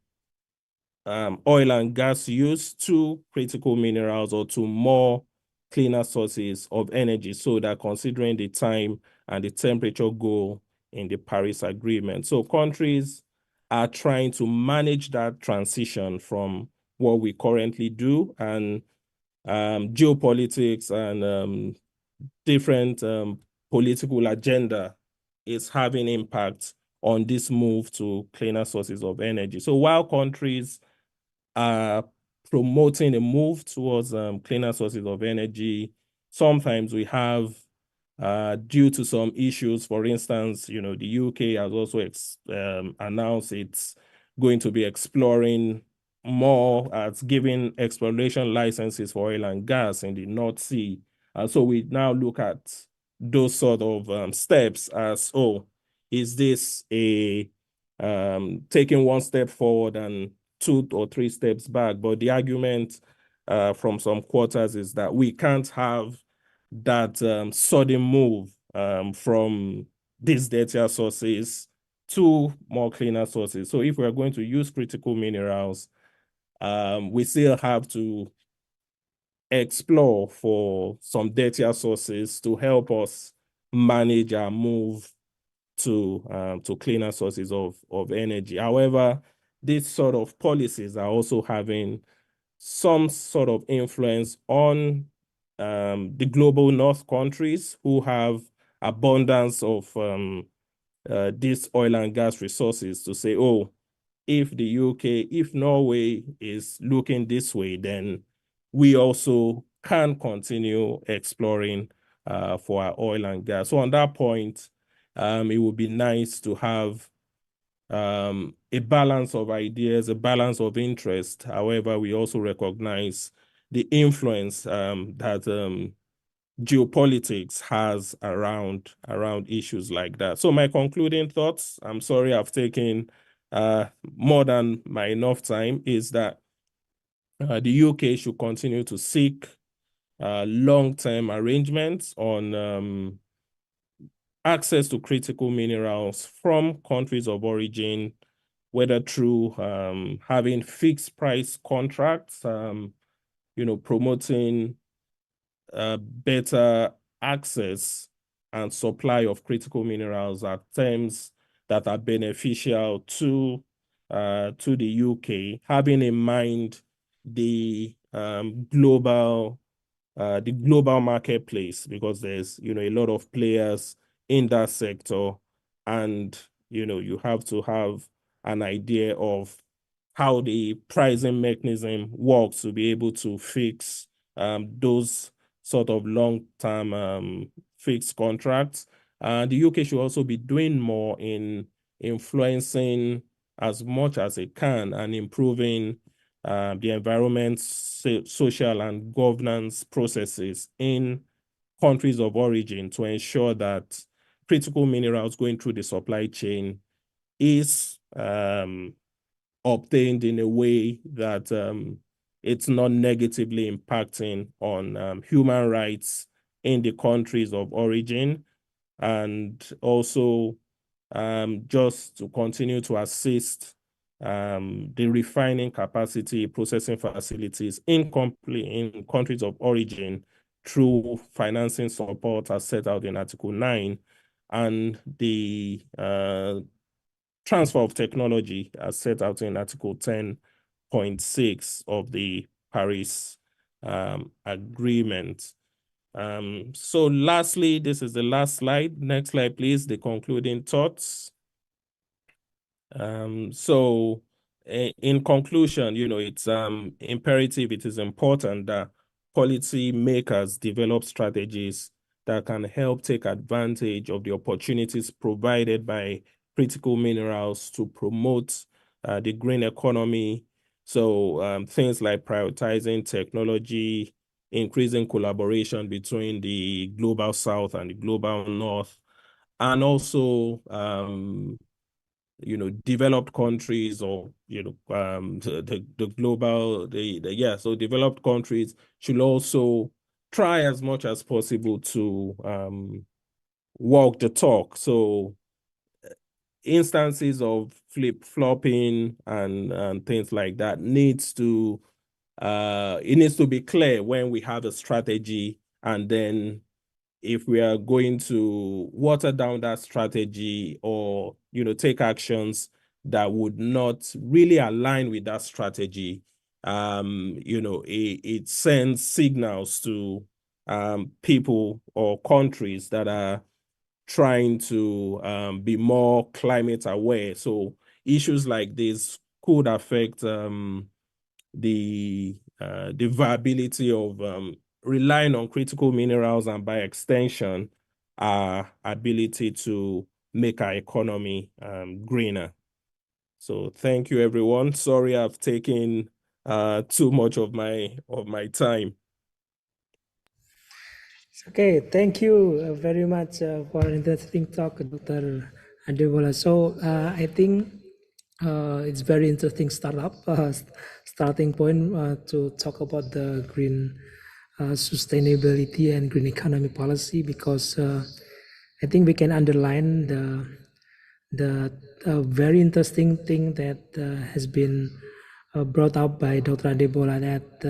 oil and gas use to critical minerals or to more cleaner sources of energy, so that considering the time and the temperature goal in the Paris Agreement. So countries are trying to manage that transition from what we currently do, and geopolitics and different political agenda is having impact on this move to cleaner sources of energy. So while countries are promoting a move towards cleaner sources of energy, sometimes we have, due to some issues, for instance, you know, the UK has also announced it's going to be exploring more, as giving exploration licenses for oil and gas in the North Sea. And so we now look at those sort of steps as, oh, is this a taking one step forward and 2 or 3 steps back? But the argument from some quarters is that we can't have that sudden move from these dirtier sources to more cleaner sources. So if we're going to use critical minerals, we still have to explore for some dirtier sources to help us manage our move to cleaner sources of energy. However, these sort of policies are also having some sort of influence on the global North countries who have abundance of these oil and gas resources, to say, oh, if the UK, if Norway is looking this way, then we also can continue exploring for our oil and gas. So on that point, it would be nice to have a balance of ideas, a balance of interest. However, we also recognize the influence that geopolitics has around issues like that. So my concluding thoughts, I'm sorry I've taken more than my enough time, is that the UK should continue to seek long-term arrangements on access to critical minerals from countries of origin, whether through having fixed price contracts, you know, promoting better access and supply of critical minerals at terms that are beneficial to the UK, having in mind the global marketplace, because there's, you know, a lot of players in that sector, and, you know, you have to have an idea of how the pricing mechanism works to be able to fix those sort of long-term fixed contracts. The UK should also be doing more in influencing as much as it can and improving the environment, social and governance processes in countries of origin to ensure that critical minerals going through the supply chain is obtained in a way that it's not negatively impacting on human rights in the countries of origin, and also just to continue to assist the refining capacity, processing facilities in countries of origin through financing support as set out in Article 9, and the transfer of technology as set out in Article 10.6 of the Paris Agreement. So lastly, this is the last slide. Next slide, please, the concluding thoughts. So in conclusion, it's imperative, it is important that policy makers develop strategies that can help take advantage of the opportunities provided by critical minerals to promote the green economy. So things like prioritizing technology, increasing collaboration between the global south and the global north, and also developed countries, or the global, so developed countries should also try as much as possible to walk the talk. So instances of flip-flopping and things like that needs to be clear when we have a strategy, and then if we are going to water down that strategy or take actions that would not really align with that strategy, it sends signals to people or countries that are trying to be more climate aware. So issues like this could affect the viability of relying on critical minerals, and by extension, our ability to make our economy greener. So thank you, everyone. Sorry I've taken too much of my time. Okay, thank you very much for an interesting talk, Dr. Adebola. So I think it's very interesting starting point to talk about the green sustainability and green economy policy, because I think we can underline the very interesting thing that has been brought up by Dr. Adebola, that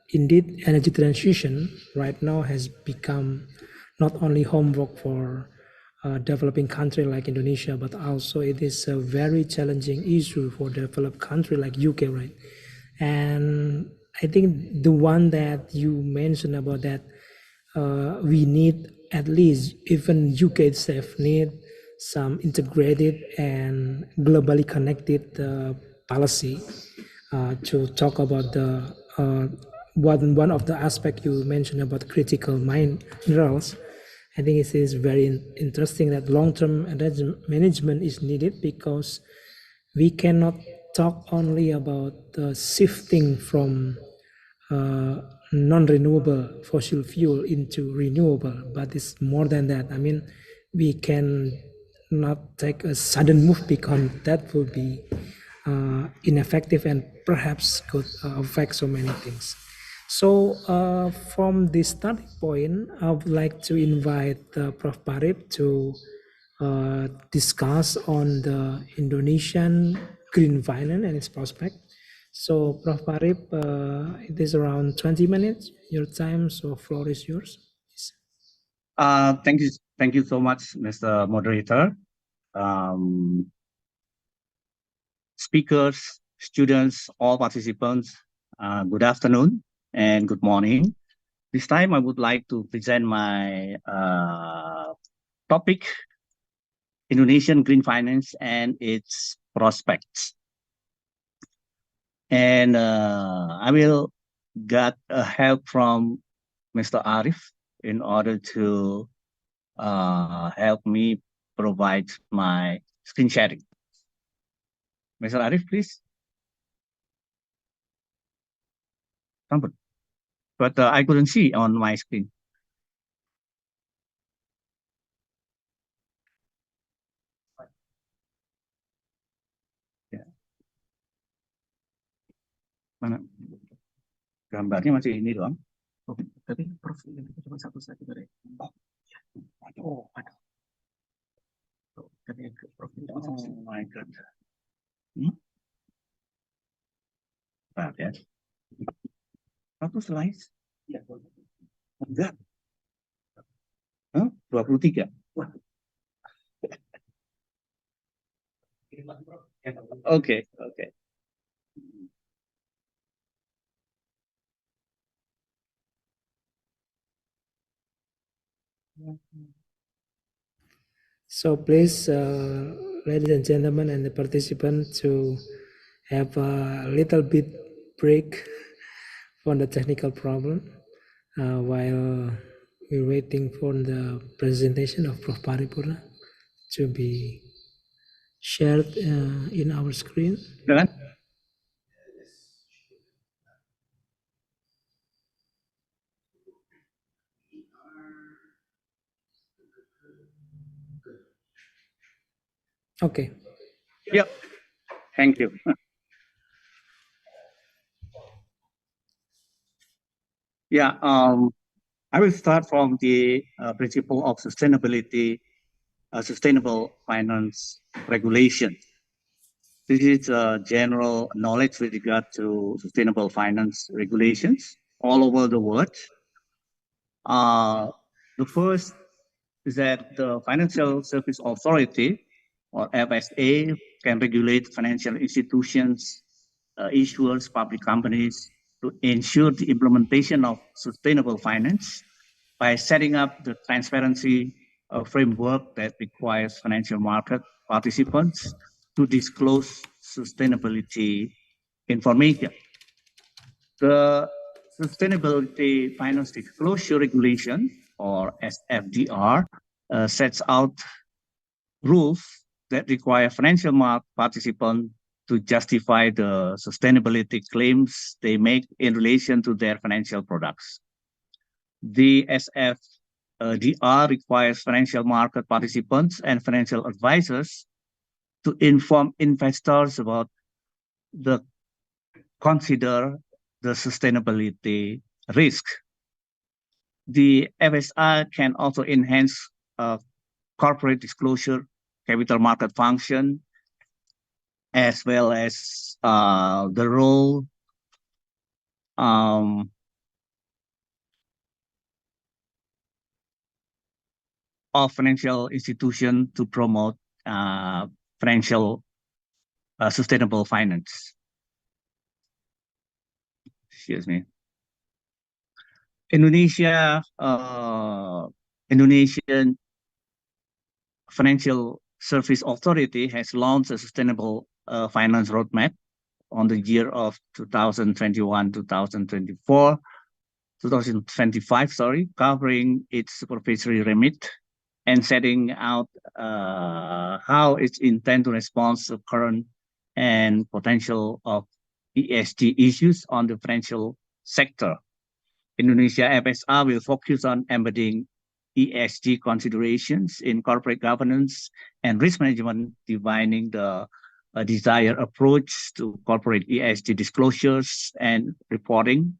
indeed energy transition right now has become not only homework for developing country like Indonesia, but also it is a very challenging issue for developed country like UK, right? And I think the one that you mentioned about that we need, at least even UK itself need some integrated and globally connected policy to talk about the one of the aspect you mentioned about critical minerals. I think it is very interesting that long-term management is needed, because we cannot talk only about shifting from non-renewable fossil fuel into renewable, but it's more than that. I mean, we can not take a sudden move, because that will be ineffective and perhaps could affect so many things. So from this starting point, I would like to invite Prof. Parip to discuss on the Indonesian green finance and its prospect. So Prof. Parip, it is around 20 minutes, your time, so floor is yours. Thank you so much, Mr. Moderator. Speakers, students, all participants, good afternoon and good morning. This time I would like to present my topic, Indonesian green finance and its prospects. And I will get help from Mr. Arif in order to help me provide my screen sharing. Mr. Arif, please. But I couldn't see on my screen. Mana? Gambarnya masih ini doang. Oh, tapi profilnya cuma satu saja deh. Oh, ya. Aduh. Oh my God. Bentar ya. Satu slide? Ya. Enggak. 23. Wah. Oke. So please, ladies and gentlemen and the participants, to have a little bit break for the technical problem while we're waiting for the presentation of Prof. Paripurna to be shared in our screen. Dengan? Okay. Yep. Thank you. Yeah, I will start from the principle of sustainability, sustainable finance regulation. This is general knowledge with regard to sustainable finance regulations all over the world. The first is that the Financial Service Authority, or FSA, can regulate financial institutions, issuers, public companies, to ensure the implementation of sustainable finance by setting up the transparency framework that requires financial market participants to disclose sustainability information. The Sustainability Finance Disclosure Regulation, or SFDR, sets out rules that require financial market participants to justify the sustainability claims they make in relation to their financial products. The SFDR requires financial market participants and financial advisors to inform investors about consider the sustainability risk. The FSI can also enhance corporate disclosure, capital market function, as well as the role of financial institution to promote financial sustainable finance. Excuse me. Indonesian Financial Service Authority has launched a sustainable finance roadmap on the year of 2025, covering its supervisory remit and setting out how it intends to respond to current and potential of ESG issues on the financial sector. Indonesia FSA will focus on embedding ESG considerations in corporate governance and risk management, defining the desired approach to corporate ESG disclosures and reporting,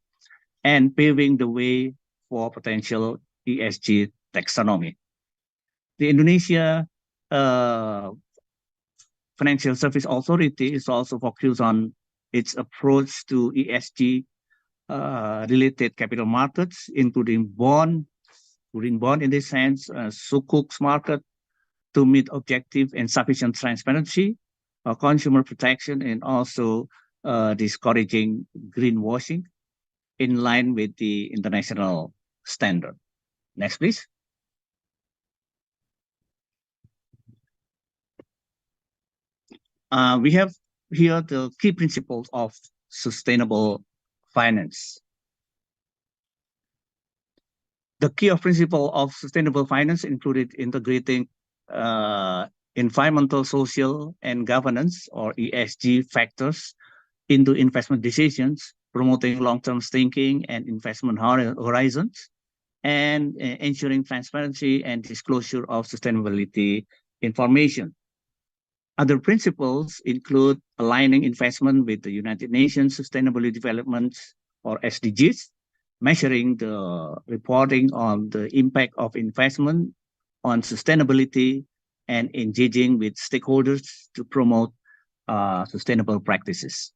and paving the way for potential ESG taxonomy. The Indonesia Financial Service Authority is also focused on its approach to ESG related capital markets, including green bond in this sense, sukuk market, to meet objective and sufficient transparency, consumer protection, and also discouraging greenwashing in line with the international standard. Next, please. We have here the key principles of sustainable finance. The key principle of sustainable finance included integrating environmental, social, and governance, or ESG factors, into investment decisions, promoting long-term thinking and investment horizons, and ensuring transparency and disclosure of sustainability information. Other principles include aligning investment with the United Nations Sustainable Development or SDGs, measuring the reporting on the impact of investment on sustainability, and engaging with stakeholders to promote sustainable practices.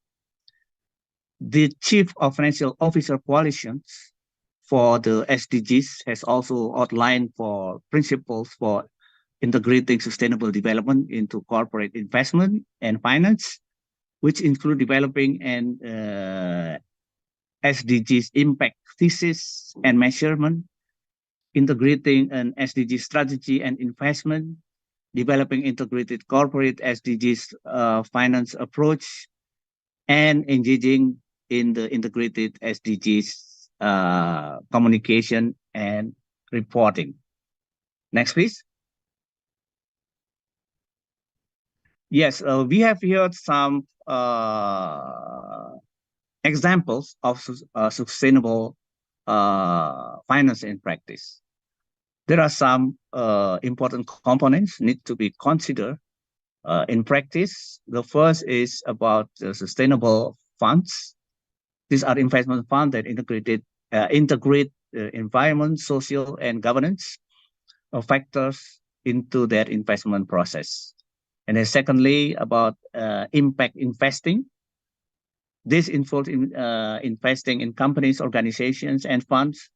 The Chief of Financial Officer Coalitions for the SDGs has also outlined for principles for integrating sustainable development into corporate investment and finance, which include developing an SDGs impact thesis and measurement, integrating an SDG strategy and investment, developing integrated corporate SDGs finance approach, and engaging in the integrated SDGs communication and reporting. Next, please. Yes, we have here some examples of sustainable finance in practice. There are some important components need to be considered in practice. The first is about the sustainable funds. These are investment funds that integrate environment, social, and governance factors into their investment process. And then secondly, about impact investing. This involves investing in companies, organizations, and funds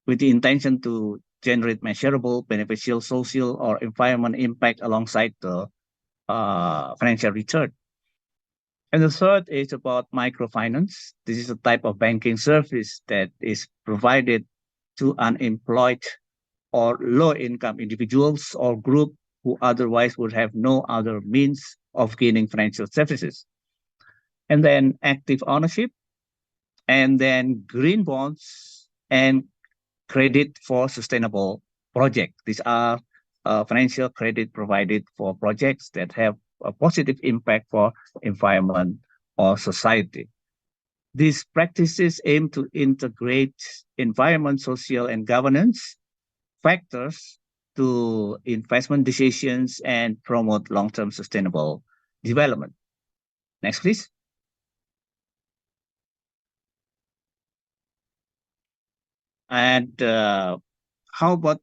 with the intention to generate measurable, beneficial social or environment impact alongside the financial return. And the third is about microfinance. This is a type of banking service that is provided to unemployed or low-income individuals or group who otherwise would have no other means of gaining financial services. And then active ownership, and then green bonds and credit for sustainable projects. These are financial credit provided for projects that have a positive impact for environment or society. These practices aim to integrate environment, social, and governance factors to investment decisions and promote long-term sustainable development. Next, please. And how about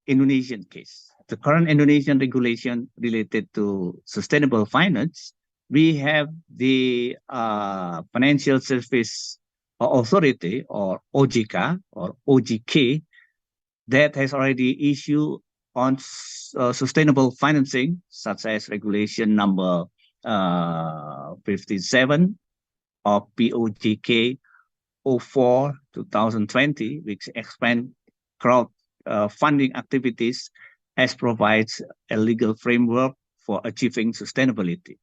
Indonesian case? The current Indonesian regulation related to sustainable finance, we have the Financial Service Authority or OJK or OJK that has already issued on sustainable financing, such as regulation number 57 of POJK 04/2020, which expand crowd funding activities as provides a legal framework for achieving sustainability.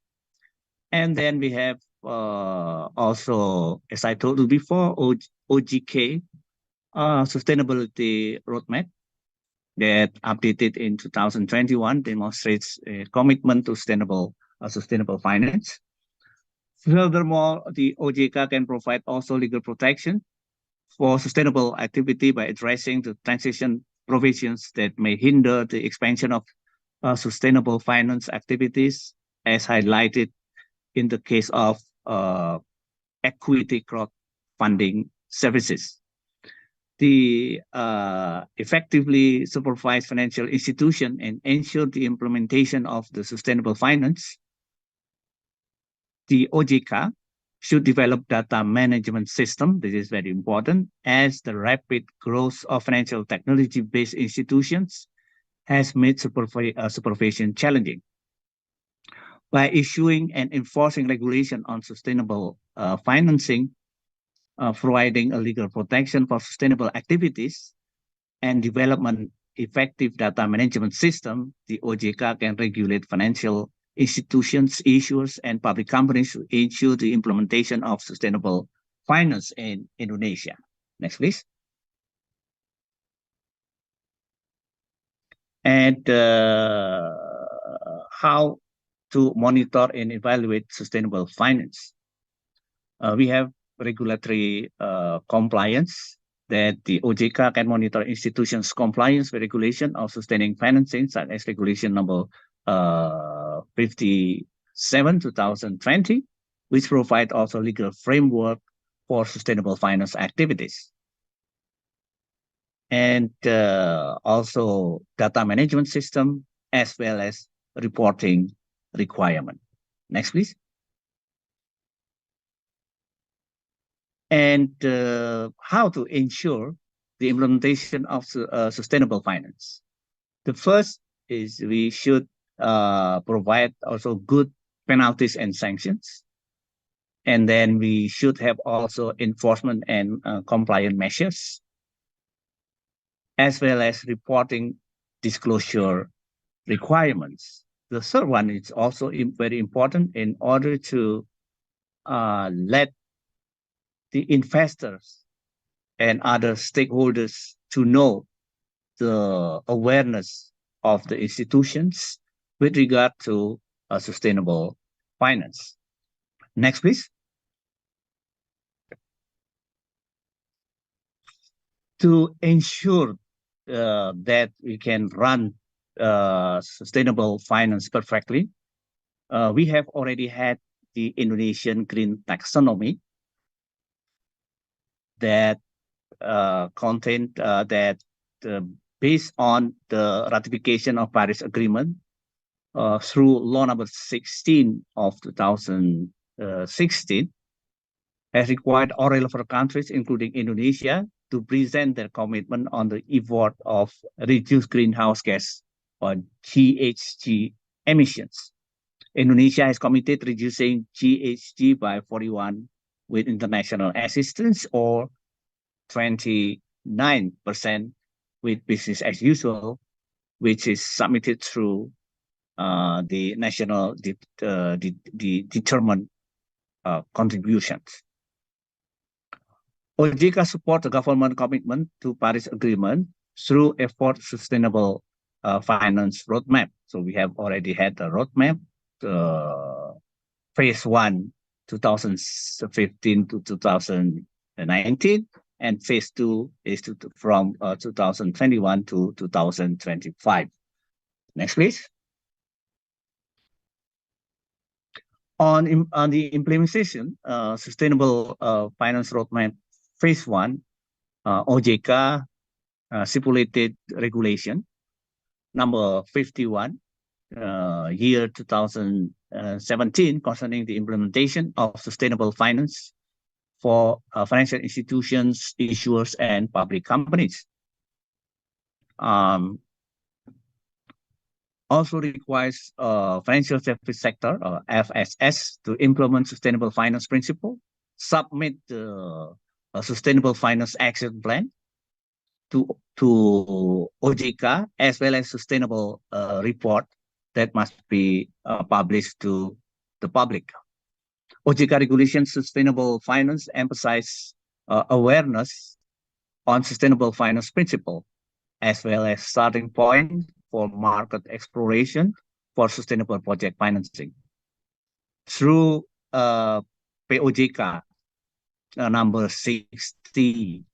And then we have also, as I told you before, OJK sustainability roadmap that updated in 2021 demonstrates a commitment to sustainable finance. Furthermore, the OJK can provide also legal protection for sustainable activity by addressing the transition provisions that may hinder the expansion of sustainable finance activities, as highlighted in the case of equity crowdfunding services. The effectively supervise financial institution and ensure the implementation of the sustainable finance. The OJK should develop data management system. This is very important, as the rapid growth of financial technology-based institutions has made supervision challenging. By issuing and enforcing regulation on sustainable financing, providing a legal protection for sustainable activities, and development effective data management system, the OJK can regulate financial institutions, issuers, and public companies to ensure the implementation of sustainable finance in Indonesia. Next, please. And how to monitor and evaluate sustainable finance. We have regulatory compliance that the OJK can monitor institutions' compliance with regulation of sustaining financing, such as regulation number 57/2020, which provide also legal framework for sustainable finance activities. And also data management system, as well as reporting requirement. Next, please. And how to ensure the implementation of sustainable finance. The first is we should provide also good penalties and sanctions. And then we should have also enforcement and compliance measures, as well as reporting disclosure requirements. The third one is also very important in order to let the investors and other stakeholders to know the awareness of the institutions with regard to sustainable finance. Next, please. To ensure that we can run sustainable finance perfectly, we have already had the Indonesian Green Taxonomy that contained that based on the ratification of Paris Agreement through Law number 16 of 2016, has required all relevant countries, including Indonesia, to present their commitment on the effort of reduced greenhouse gas or GHG emissions. Indonesia has committed reducing GHG by 41 with international assistance, or 29% with business as usual, which is submitted through the national determined contributions. OJK support the government commitment to Paris Agreement through effort sustainable finance roadmap. So we have already had the roadmap, phase 1, 2015 to 2019, and phase 2 is from 2021 to 2025. Next, please. On the implementation, sustainable finance roadmap phase 1, OJK stipulated regulation number 51, year 2017, concerning the implementation of sustainable finance for financial institutions, issuers, and public companies. Also requires financial service sector, FSS, to implement sustainable finance principle, submit a sustainable finance action plan to OJK, as well as sustainable report that must be published to the public. OJK regulation sustainable finance emphasize awareness on sustainable finance principle, as well as starting point for market exploration for sustainable project financing. Through POJK number 60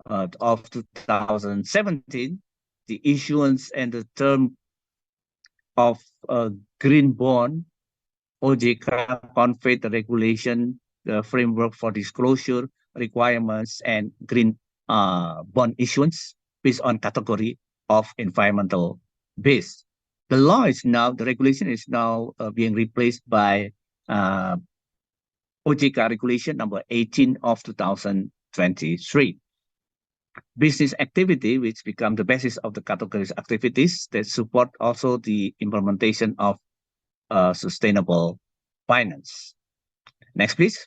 of 2017, the issuance and the term of green bond, OJK conveyed the regulation, the framework for disclosure requirements, and green bond issuance based on category of environmental base. The law is now, the regulation is now being replaced by OJK regulation number 18 of 2023. Business activity, which become the basis of the categories activities that support also the implementation of sustainable finance. Next, please.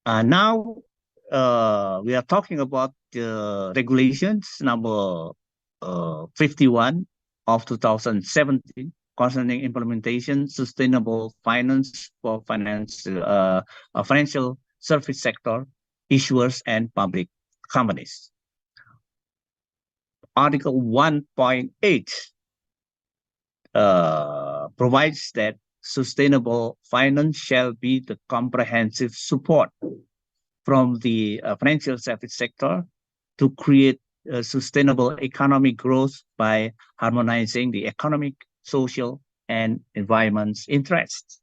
Now we are talking about the regulations number 51 of 2017 concerning implementation sustainable finance for financial service sector, issuers, and public companies. Article 1.8 provides that sustainable finance shall be the comprehensive support from the financial service sector to create sustainable economic growth by harmonizing the economic, social, and environment's interests.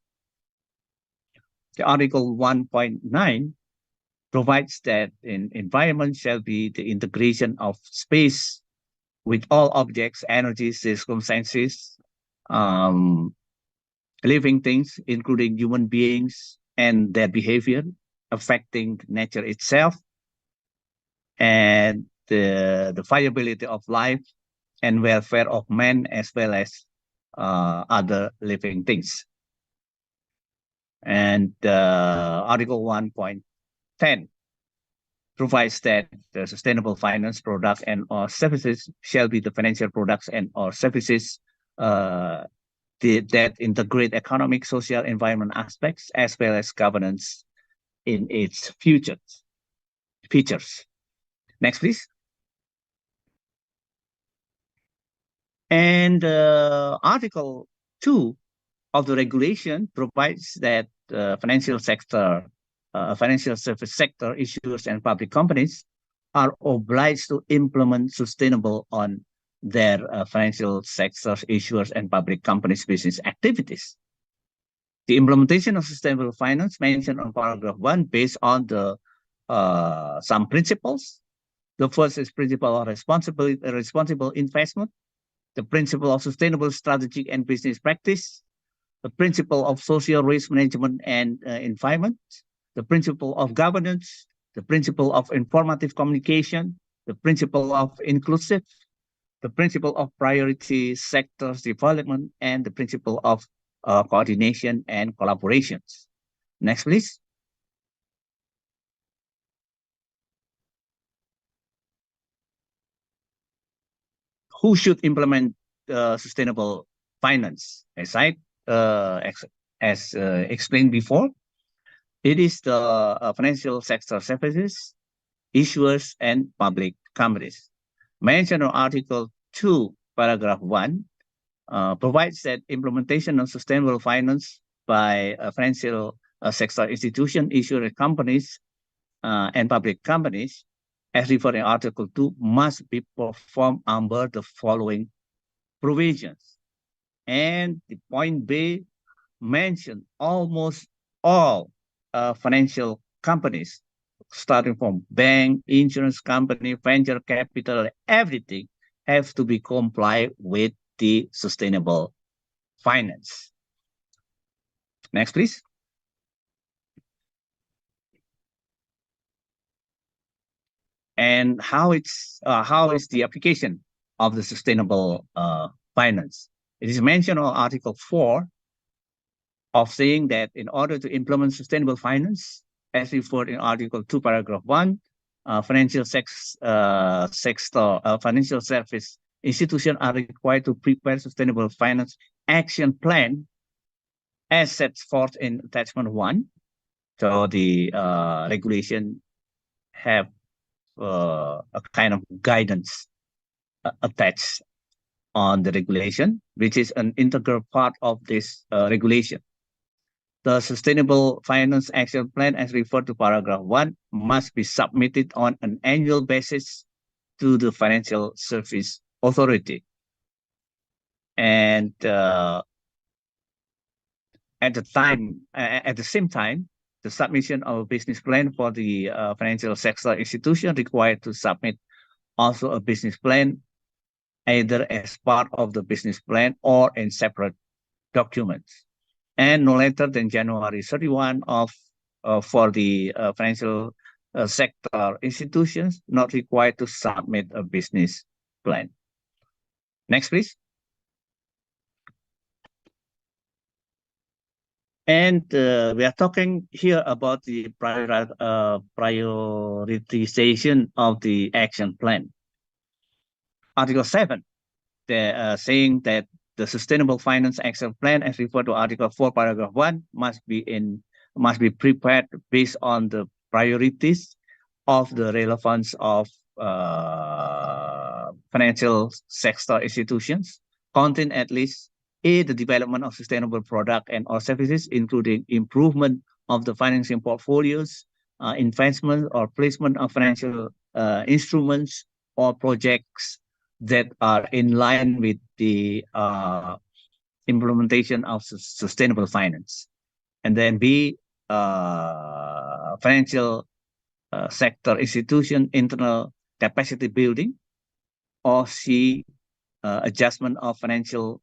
The Article 1.9 provides that in environment shall be the integration of space with all objects, energies, circumstances, living things, including human beings and their behavior, affecting nature itself, and the viability of life and welfare of man as well as other living things. And Article 1.10 provides that the sustainable finance product and or services shall be the financial products and or services that integrate economic, social, environment aspects as well as governance in its features. Next, please. And Article 2 of the regulation provides that financial sector, financial service sector, issuers, and public companies are obliged to implement sustainable on their financial sector, issuers, and public companies' business activities. The implementation of sustainable finance mentioned on paragraph 1 based on the some principles. The first is principle of responsible investment, the principle of sustainable strategic and business practice, the principle of social risk management and environment, the principle of governance, the principle of informative communication, the principle of inclusive, the principle of priority sectors development, and the principle of coordination and collaborations. Next, please. Who should implement sustainable finance? As I explained before, it is the financial sector services, issuers, and public companies. Mentioned in Article 2, Paragraph 1, provides that implementation of sustainable finance by financial sector institution, issuer companies, and public companies, as referred in Article 2, must be performed under the following provisions. And the point B mentioned almost all financial companies, starting from bank, insurance company, venture capital, everything have to be compliant with the sustainable finance. Next, please. And how is the application of the sustainable finance? It is mentioned on Article 4 of saying that in order to implement sustainable finance, as referred in Article 2, Paragraph 1, financial financial service institutions are required to prepare sustainable finance action plan as set forth in Attachment 1. So the regulation have a kind of guidance attached on the regulation, which is an integral part of this regulation. The Sustainable Finance Action Plan, as referred to Paragraph 1, must be submitted on an annual basis to the Financial Service Authority. And at the same time, the submission of a business plan for the financial sector institution required to submit also a business plan, either as part of the business plan or in separate documents. And no later than January 31 for the financial sector institutions not required to submit a business plan. Next, please. And we are talking here about the prioritization of the action plan. Article 7, saying that the Sustainable Finance Action Plan, as referred to Article 4, Paragraph 1, must be prepared based on the priorities of the relevance of financial sector institutions, contain at least A, the development of sustainable product and or services, including improvement of the financing portfolios, investment or placement of financial instruments, or projects that are in line with the implementation of sustainable finance. And then B, financial sector institution internal capacity building, or C, adjustment of financial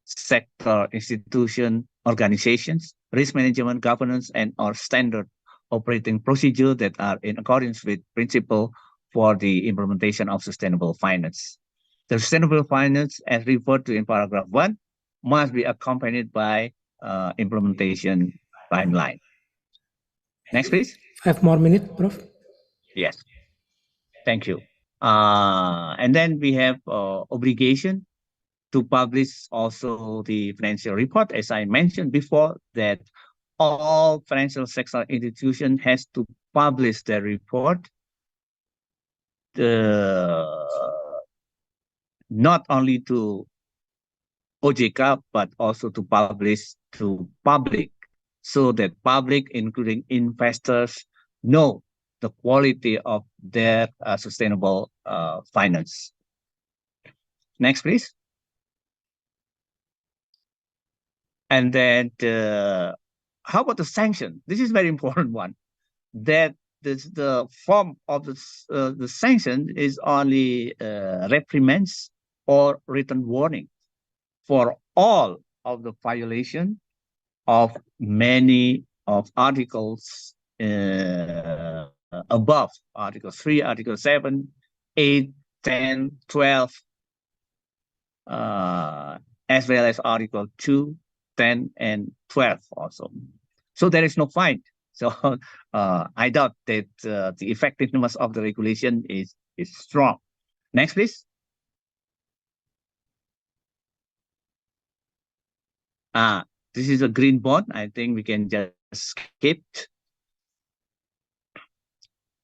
sector institution organizations, risk management, governance, and or standard operating procedure that are in accordance with principle for the implementation of sustainable finance. The sustainable finance, as referred to in paragraph 1, must be accompanied by implementation timeline. Next, please. 5 more minutes, Prof. Yes. Thank you. And then we have obligation to publish also the financial report, as I mentioned before, that all financial sector institution has to publish their report, not only to OJK, but also to publish to public, so that public, including investors, know the quality of their sustainable finance. Next, please. And then how about the sanction? This is very important one. That the form of the sanction is only reprimands or written warning for all of the violation of many of articles above, Article 3, Article 7, 8, 10, 12, as well as Article 2, 10, and 12 also. So there is no fine. So I doubt that the effectiveness of the regulation is strong. Next, please. This is a green bond. I think we can just skip.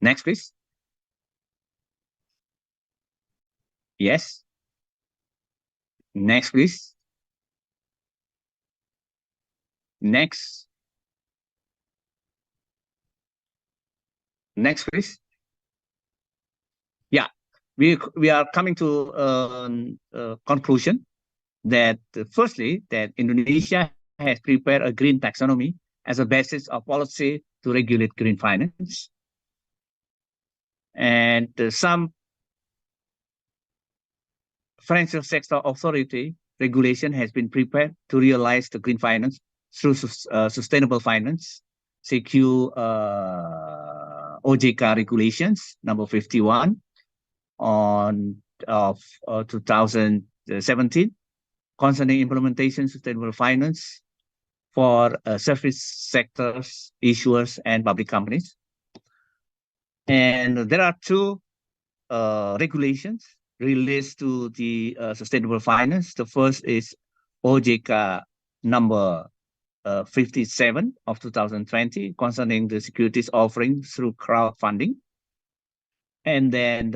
Next, please. Yes. Next, please. Next. Next, please. Yeah, we are coming to a conclusion that firstly, that Indonesia has prepared a green taxonomy as a basis of policy to regulate green finance. And some financial sector authority regulation has been prepared to realize the green finance through sustainable finance, CQ OJK regulations number 51 of 2017 concerning implementation sustainable finance for service sectors, issuers, and public companies. And there are two regulations related to the sustainable finance. The first is OJK number 57 of 2020 concerning the securities offering through crowdfunding. And then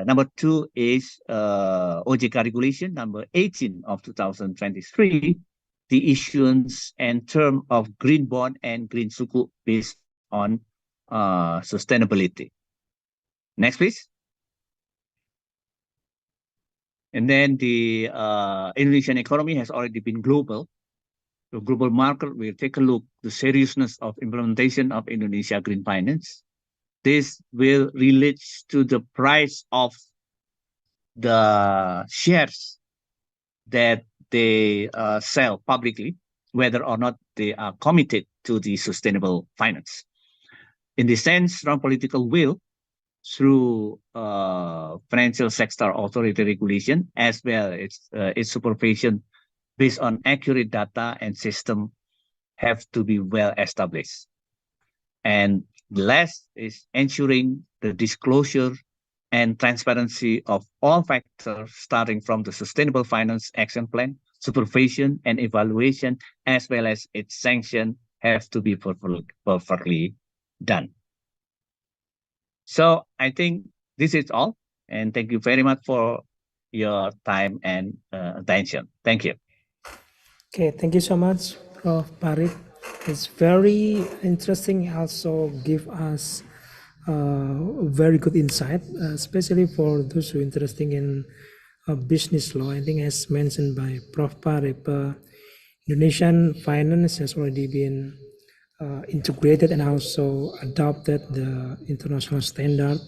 number 2 is OJK regulation number 18 of 2023, the issuance and term of green bond and green sukuk based on sustainability. Next, please. And then the Indonesian economy has already been global. The global market will take a look at the seriousness of implementation of Indonesia green finance. This will relate to the price of the shares that they sell publicly, whether or not they are committed to the sustainable finance. In this sense, strong political will through financial sector authority regulation, as well as its supervision based on accurate data and system, have to be well established. And the last is ensuring the disclosure and transparency of all factors, starting from the Sustainable Finance Action Plan, supervision and evaluation, as well as its sanction, have to be perfectly done. So I think this is all, and thank you very much for your time and attention. Thank you. Okay, thank you so much, Prof. Parit. It's very interesting. Also give us very good insight, especially for those who are interested in business law. I think as mentioned by Prof. Parip, Indonesian finance has already been integrated and also adopted the international standard.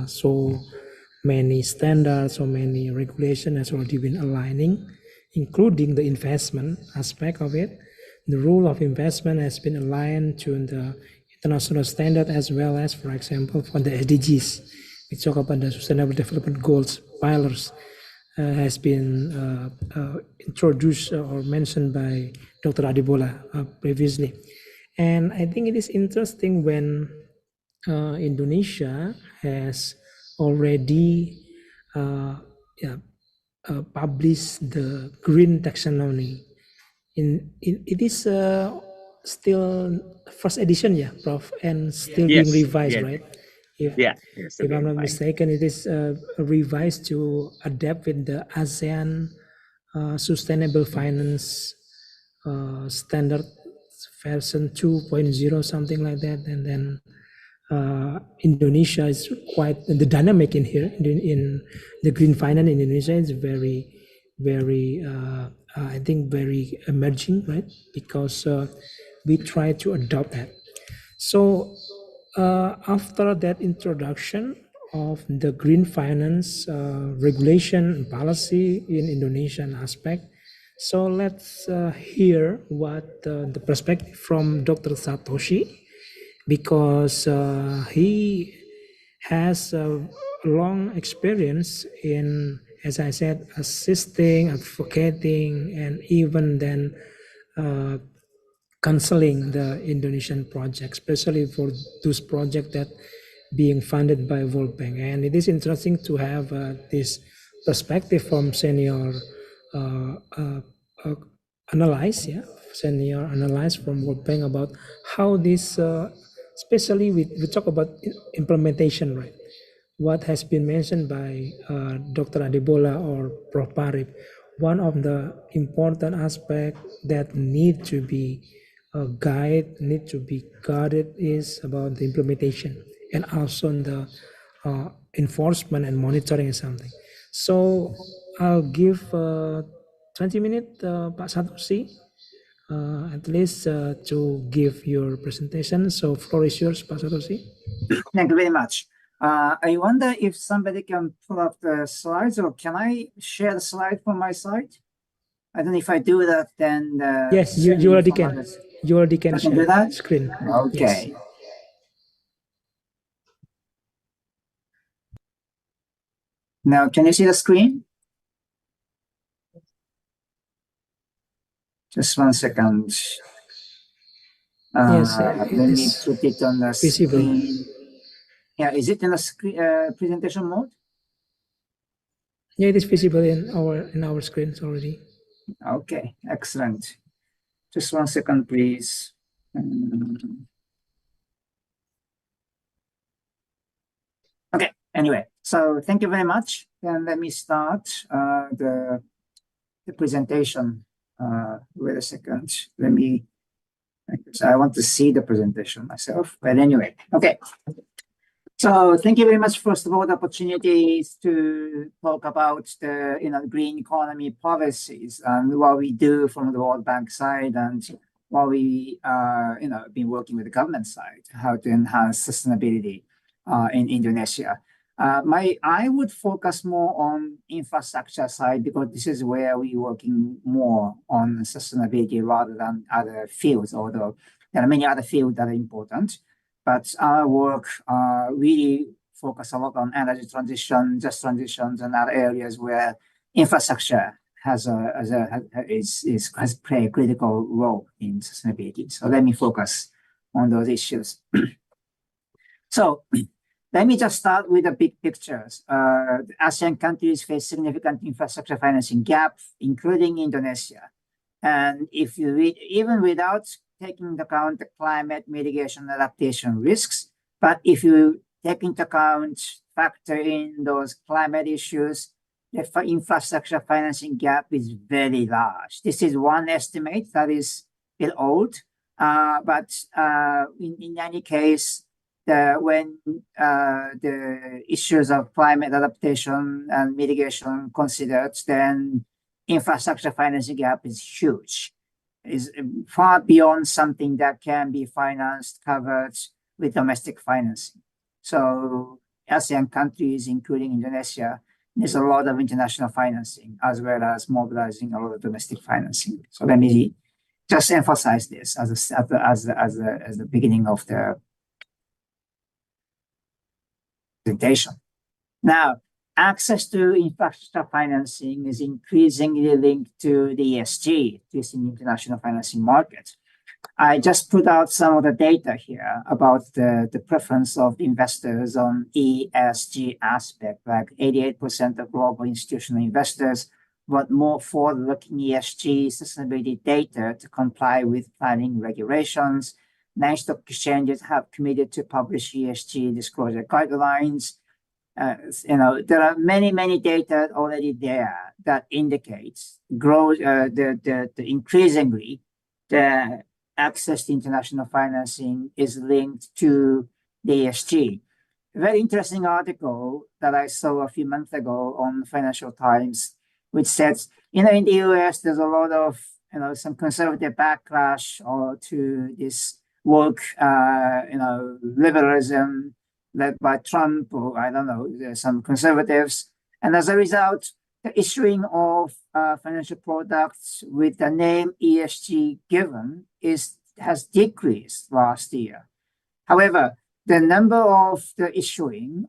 So many standards, so many regulations has already been aligning, including the investment aspect of it. The rule of investment has been aligned to the international standard, as well as, for example, for the SDGs. We talk about the Sustainable Development Goals pillars has been introduced or mentioned by Dr. Adibola previously. And I think it is interesting when Indonesia has already published the green taxonomy. It is still first edition, yeah, Prof, and still being revised, right? If I'm not mistaken, it is revised to adapt with the ASEAN Sustainable Finance Standard version 2.0, something like that. And then Indonesia is quite the dynamic in here. In the green finance in Indonesia is very, I think very emerging, right? Because we try to adopt that. So after that introduction of the green finance regulation and policy in Indonesian aspect, so let's hear what the perspective from Dr. Satoshi, because he has a long experience in, as I said, assisting, advocating, and even then counseling the Indonesian projects, especially for those projects that being funded by World Bank. And it is interesting to have this perspective from senior analyze from World Bank about how this, especially we talk about implementation, right? What has been mentioned by Dr. Adibola or Prof. Parip, one of the important aspects that need to be need to be guarded is about the implementation and also the enforcement and monitoring is something. So I'll give 20 minutes, Pak Satoshi, at least to give your presentation. So floor is yours, Pak Satoshi. Thank you very much. I wonder if somebody can pull up the slides, or can I share the slide from my side? I don't know if I do that, then yes, you already can. Others. You already can share do that? Screen. Okay. Yes. Now, can you see the screen? Just 1 second. Yes, let me put it on the visible. Screen. Yeah, is it in the screen presentation mode? Yeah, it is visible in our screens already. Okay, excellent. Just 1 second, please. Okay, anyway, so thank you very much. Then let me start the presentation. Wait a second. Let me, I want to see the presentation myself, but anyway, okay. So thank you very much, first of all, the opportunities to talk about the green economy policies and what we do from the World Bank side and what we been working with the government side, how to enhance sustainability in Indonesia. I would focus more on infrastructure side because this is where we're working more on sustainability rather than other fields, although there are many other fields that are important. But our work really focus a lot on energy transition, just transitions, and other areas where infrastructure has played a critical role in sustainability. So let me focus on those issues. So let me just start with the big pictures. The ASEAN countries face significant infrastructure financing gap, including Indonesia. And if you read, even without taking into account the climate mitigation adaptation risks, but if you take into account, factor in those climate issues, the infrastructure financing gap is very large. This is one estimate that is a bit old, but in any case, when the issues of climate adaptation and mitigation considered, then infrastructure financing gap is huge. Is far beyond something that can be financed, covered with domestic financing. So ASEAN countries, including Indonesia, there's a lot of international financing as well as mobilizing a lot of domestic financing. So let me just emphasize this as the beginning of the presentation. Now, access to infrastructure financing is increasingly linked to the ESG, this international financing market. I just put out some of the data here about the preference of investors on ESG aspect, like 88% of global institutional investors want more forward-looking ESG sustainability data to comply with planning regulations. 9 stock exchanges have committed to publish ESG disclosure guidelines. There are many data already there that indicates increasingly the access to international financing is linked to the ESG. A very interesting article that I saw a few months ago on Financial Times, which says, in the US, there's a lot of, some conservative backlash to this woke, liberalism led by Trump, or I don't know, there's some conservatives. And as a result, the issuing of financial products with the name ESG given has decreased last year. However, the number of the issuing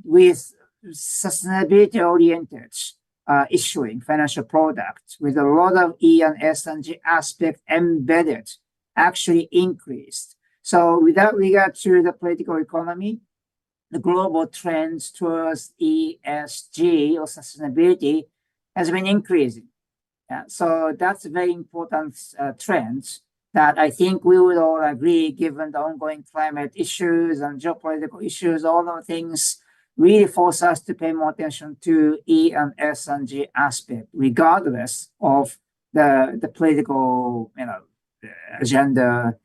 with sustainability-oriented issuing financial products with a lot of E and S and G aspect embedded actually increased. So without regard to the political economy, the global trends towards ESG or sustainability has been increasing. So that's a very important trend that I think we would all agree, given the ongoing climate issues and geopolitical issues, all those things really force us to pay more attention to E and S and G aspect, regardless of the political, agenda,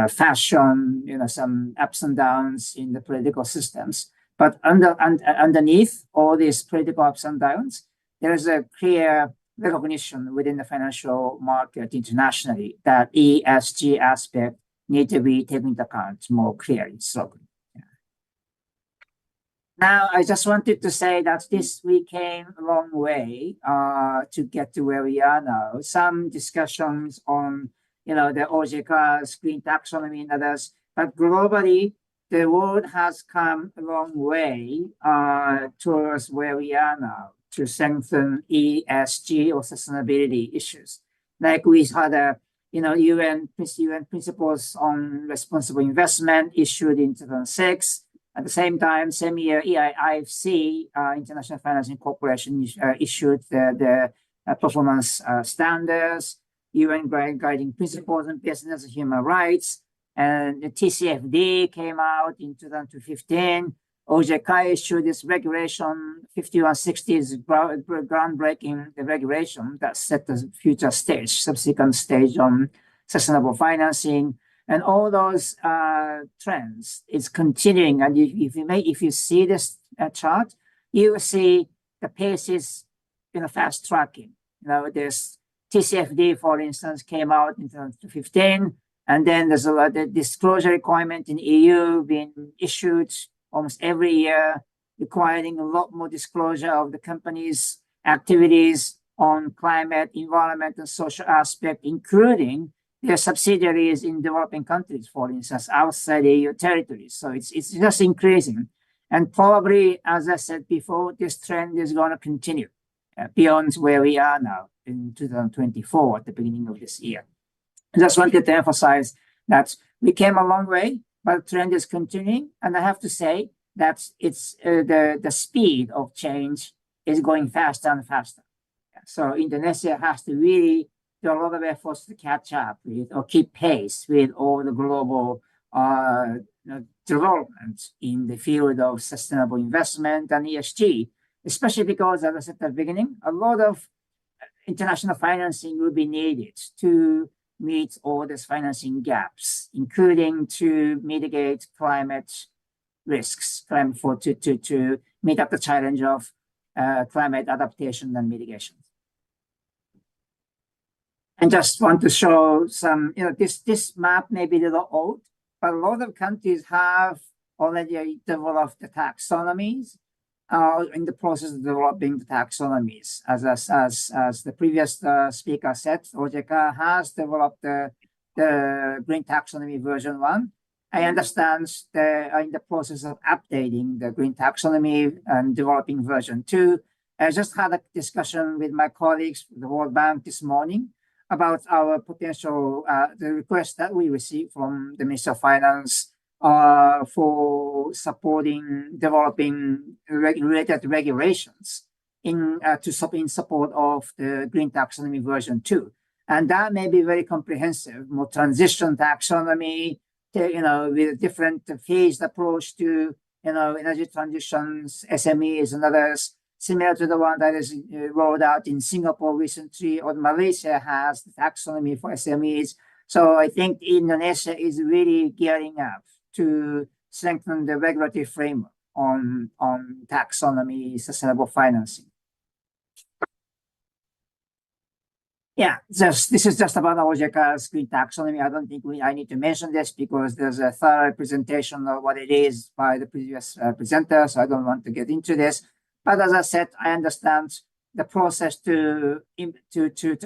fashion, some ups and downs in the political systems. But underneath all these political ups and downs, there is a clear recognition within the financial market internationally that ESG aspect need to be taken into account more clearly. So now I just wanted to say that we came a long way to get to where we are now. Some discussions on the OJK's green taxonomy and others, but globally, the world has come a long way towards where we are now to strengthen ESG or sustainability issues. Like we had a UN principles on responsible investment issued in 2006. At the same time, same year, IFC, International Financing Corporation, issued the performance standards, UN guiding principles and business and human rights, and the TCFD came out in 2015. OJK issued this regulation, 5160 is groundbreaking the regulation that set the future stage, subsequent stage on sustainable financing, and all those trends is continuing. And if you see this chart, you will see the pace is fast tracking. This TCFD, for instance, came out in 2015, and then there's a lot of disclosure requirement in EU being issued almost every year, requiring a lot more disclosure of the company's activities on climate, environment, and social aspect, including their subsidiaries in developing countries, for instance, outside EU territories. So it's just increasing. And probably, as I said before, this trend is going to continue beyond where we are now in 2024 at the beginning of this year. I just wanted to emphasize that we came a long way, but the trend is continuing. And I have to say that it's the speed of change is going faster and faster. So Indonesia has to really do a lot of efforts to catch up with or keep pace with all the global development in the field of sustainable investment and ESG, especially because, as I said at the beginning, a lot of international financing will be needed to meet all these financing gaps, including to mitigate climate risks, to meet up the challenge of climate adaptation and mitigation. And just want to show some, this map may be a little old, but a lot of countries have already developed the taxonomies, in the process of developing the taxonomies. As the previous speaker said, OJK has developed the Green Taxonomy version 1. I understand they are in the process of updating the Green Taxonomy and developing version 2. I just had a discussion with my colleagues from the World Bank this morning about our potential, the request that we received from the Minister of Finance for supporting developing related regulations in support of the Green Taxonomy version 2. And that may be very comprehensive, more transition taxonomy, with a different phased approach to, energy transitions, SMEs and others, similar to the one that is rolled out in Singapore recently, or Malaysia has the taxonomy for SMEs. So I think Indonesia is really gearing up to strengthen the regulatory framework on taxonomy, sustainable financing. Yeah, this is just about OJK's Green Taxonomy. I don't think I need to mention this because there's a thorough presentation of what it is by the previous presenter, so I don't want to get into this. But as I said, I understand the process to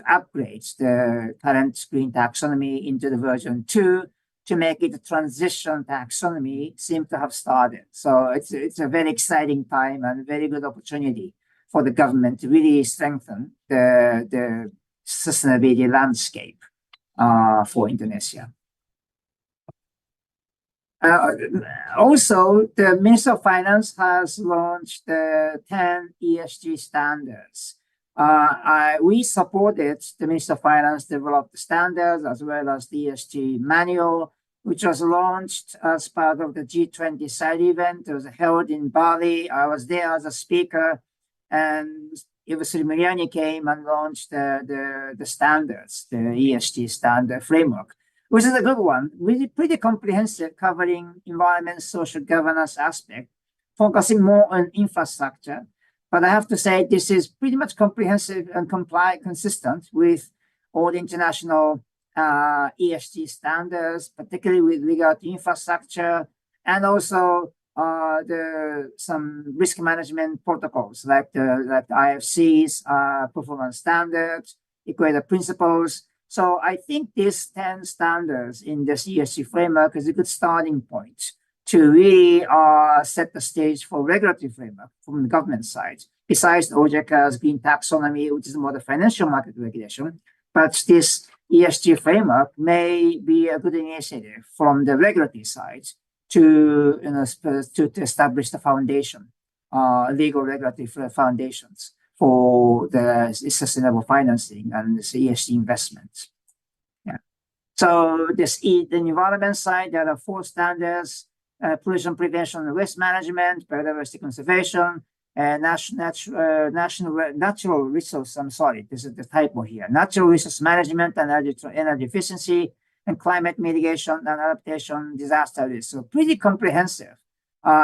upgrade the current Green Taxonomy into the version 2 to make it a transition taxonomy seems to have started. So it's a very exciting time and very good opportunity for the government to really strengthen the sustainability landscape for Indonesia. Also, the Minister of Finance has launched the 10 ESG standards. We supported the Minister of Finance develop the standards as well as the ESG manual, which was launched as part of the G20 side event. It was held in Bali. I was there as a speaker, and Ibu Sri Mulyani came and launched the standards, the ESG standard framework, which is a good one, really pretty comprehensive, covering environment, social governance aspect, focusing more on infrastructure. But I have to say, this is pretty much comprehensive and consistent with all the international ESG standards, particularly with regard to infrastructure, and also some risk management protocols like the IFC's performance standards, equator principles. So I think these 10 standards in this ESG framework is a good starting point to really set the stage for regulatory framework from the government side, besides the OJK's Green Taxonomy, which is more the financial market regulation. But this ESG framework may be a good initiative from the regulatory side to establish the foundation, legal regulatory foundations for the sustainable financing and this ESG investment. Yeah. So the environment side, there are 4 standards: pollution prevention and waste management, biodiversity conservation, natural resource. I'm sorry, this is the typo here. Natural resource management and energy efficiency, and climate mitigation and adaptation, disaster risk. So pretty comprehensive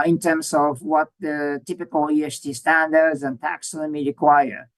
in terms of what the typical ESG standards and taxonomy require.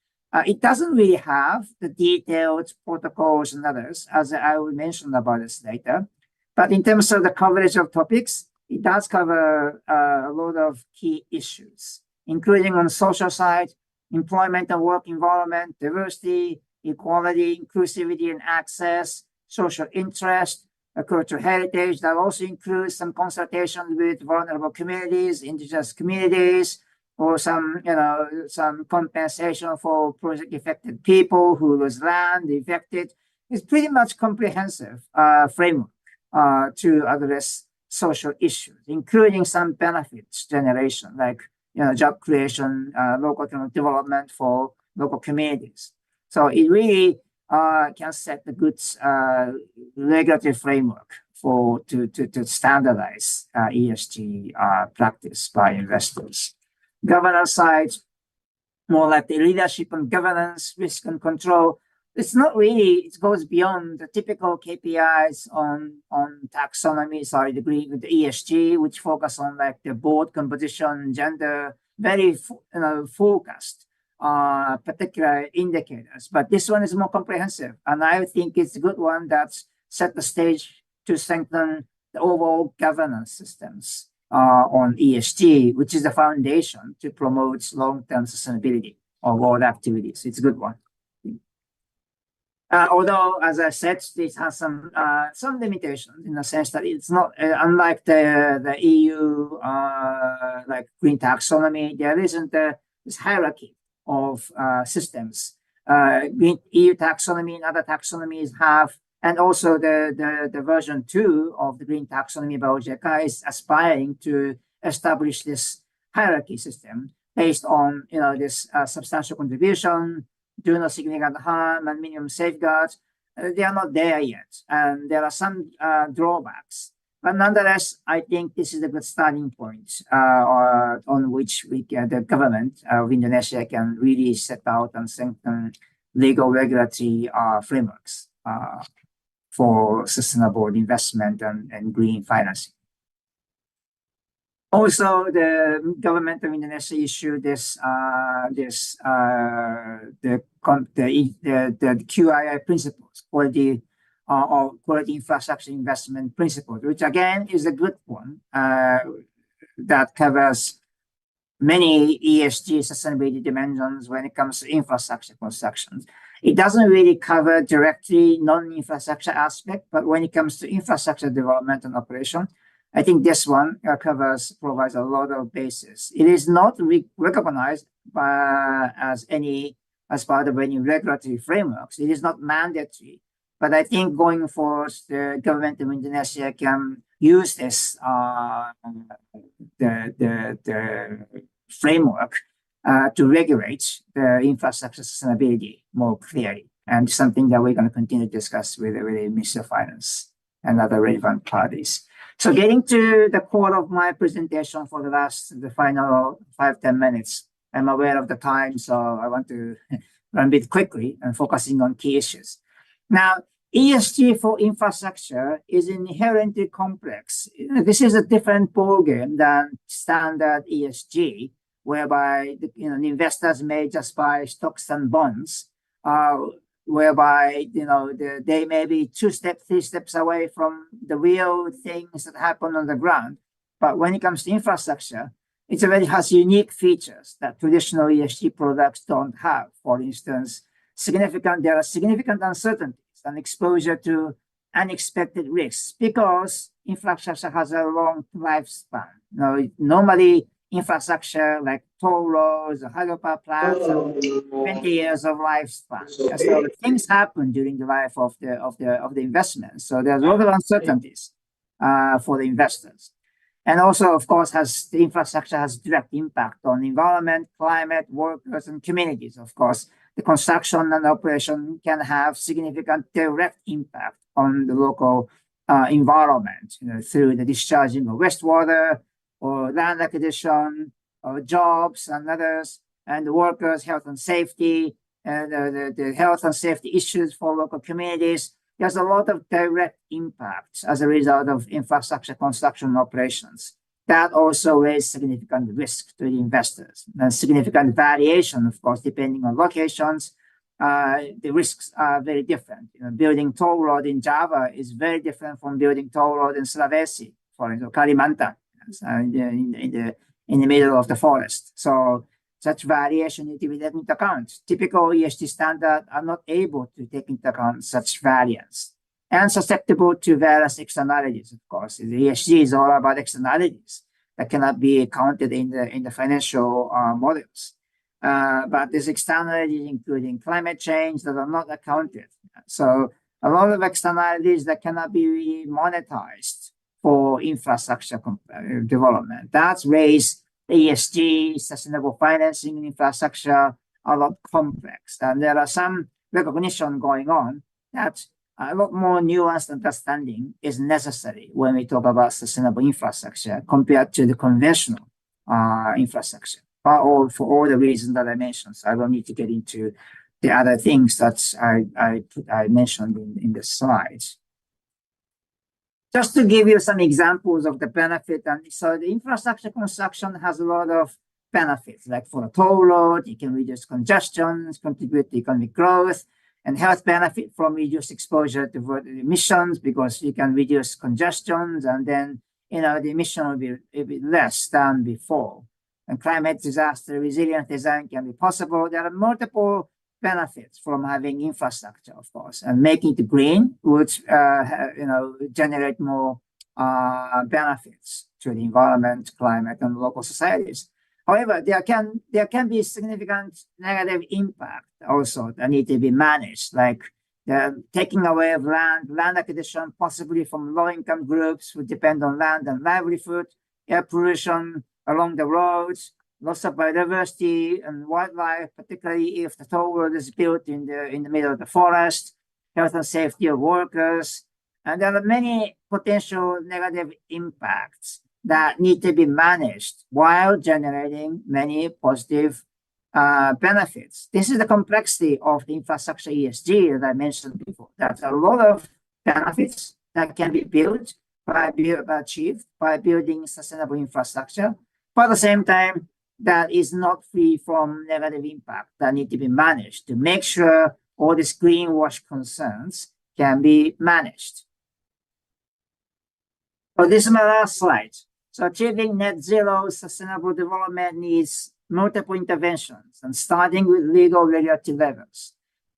It doesn't really have the detailed protocols and others, as I will mention about this later. But in terms of the coverage of topics, it does cover a lot of key issues, including on the social side, employment and work environment, diversity, equality, inclusivity and access, social interest, cultural heritage. That also includes some consultation with vulnerable communities, indigenous communities, or some compensation for project-affected people who lose land affected. It's pretty much comprehensive framework to address social issues, including some benefits generation, like job creation, local economic development for local communities. So it really can set the good regulatory framework to standardize ESG practice by investors. Governance side, more like the leadership and governance, risk and control, it's not really, it goes beyond the typical KPIs on taxonomy, sorry, the ESG, which focus on like the board composition, gender, very focused particular indicators. But this one is more comprehensive, and I think it's a good one that's set the stage to strengthen the overall governance systems on ESG, which is the foundation to promote long-term sustainability of all activities. It's a good one. Although, as I said, this has some limitations in the sense that it's not unlike the EU like green taxonomy. There isn't this hierarchy of systems. EU taxonomy and other taxonomies have, and also the version 2 of the green taxonomy by OJK is aspiring to establish this hierarchy system based on this substantial contribution, do no significant harm, and minimum safeguards. They are not there yet, and there are some drawbacks. But nonetheless, I think this is a good starting point on which the government of Indonesia can really set out and strengthen legal regulatory frameworks for sustainable investment and green financing. Also, the government of Indonesia issued the QII principles, quality infrastructure investment principles, which again is a good one that covers many ESG sustainability dimensions when it comes to infrastructure construction. It doesn't really cover directly non-infrastructure aspect, but when it comes to infrastructure development and operation, I think this one provides a lot of basis. It is not recognized as part of any regulatory frameworks. It is not mandatory, but I think going forward, the government of Indonesia can use this the framework to regulate the infrastructure sustainability more clearly, and something that we're going to continue to discuss with the Minister of Finance and other relevant parties. So getting to the core of my presentation for the final 5-10 minutes. I'm aware of the time, so I want to run a bit quickly and focusing on key issues. Now, ESG for infrastructure is inherently complex. This is a different ballgame than standard ESG, whereby the investors may just buy stocks and bonds, whereby they may be 2 steps, 3 steps away from the real things that happen on the ground. But when it comes to infrastructure, it already has unique features that traditional ESG products don't have. For instance, there are significant uncertainties and exposure to unexpected risks because infrastructure has a long lifespan. Normally, infrastructure like toll roads or hydropower plants have 20 years of lifespan. So things happen during the life of the investment. So there's a lot of uncertainties for the investors. And also, of course, the infrastructure has direct impact on environment, climate, workers, and communities. Of course, the construction and operation can have significant direct impact on the local environment through the discharging of wastewater, or land acquisition, or jobs and others, and the workers' health and safety, and the health and safety issues for local communities. There's a lot of direct impact as a result of infrastructure construction operations. That also raises significant risk to the investors, and significant variation, of course, depending on locations. The risks are very different. Building toll road in Java is very different from building toll road in Sulawesi, for example, Kalimantan. In the middle of the forest. So such variation need to be taken into account. Typical ESG standards are not able to take into account such variance and susceptible to various externalities, of course. The ESG is all about externalities that cannot be counted in the financial models. But these externalities, including climate change, that are not accounted. So a lot of externalities that cannot be really monetized for infrastructure development. That's raised ESG, sustainable financing in infrastructure, a lot complex. And there are some recognition going on that a lot more nuanced understanding is necessary when we talk about sustainable infrastructure compared to the conventional infrastructure, for all the reasons that I mentioned. So I don't need to get into the other things that I mentioned in the slides. Just to give you some examples of the benefit, and so the infrastructure construction has a lot of benefits, like for a toll road, it can reduce congestion, contribute to economic growth, and health benefit from reduced exposure to emissions because you can reduce congestions, and then the emission will be a bit less than before. And climate disaster resilient design can be possible. There are multiple benefits from having infrastructure, of course, and making it green would, generate more benefits to the environment, climate, and local societies. However, there can be significant negative impact also that need to be managed, like the taking away of land acquisition, possibly from low-income groups who depend on land and livelihood, air pollution along the roads, loss of biodiversity and wildlife, particularly if the toll road is built in the middle of the forest, health and safety of workers. And there are many potential negative impacts that need to be managed while generating many positive benefits. This is the complexity of the infrastructure ESG that I mentioned before. There's a lot of benefits that can be achieved by building sustainable infrastructure, but at the same time, that is not free from negative impact that need to be managed to make sure all these greenwash concerns can be managed. So this is my last slide. So achieving net zero sustainable development needs multiple interventions and starting with legal regulatory levels.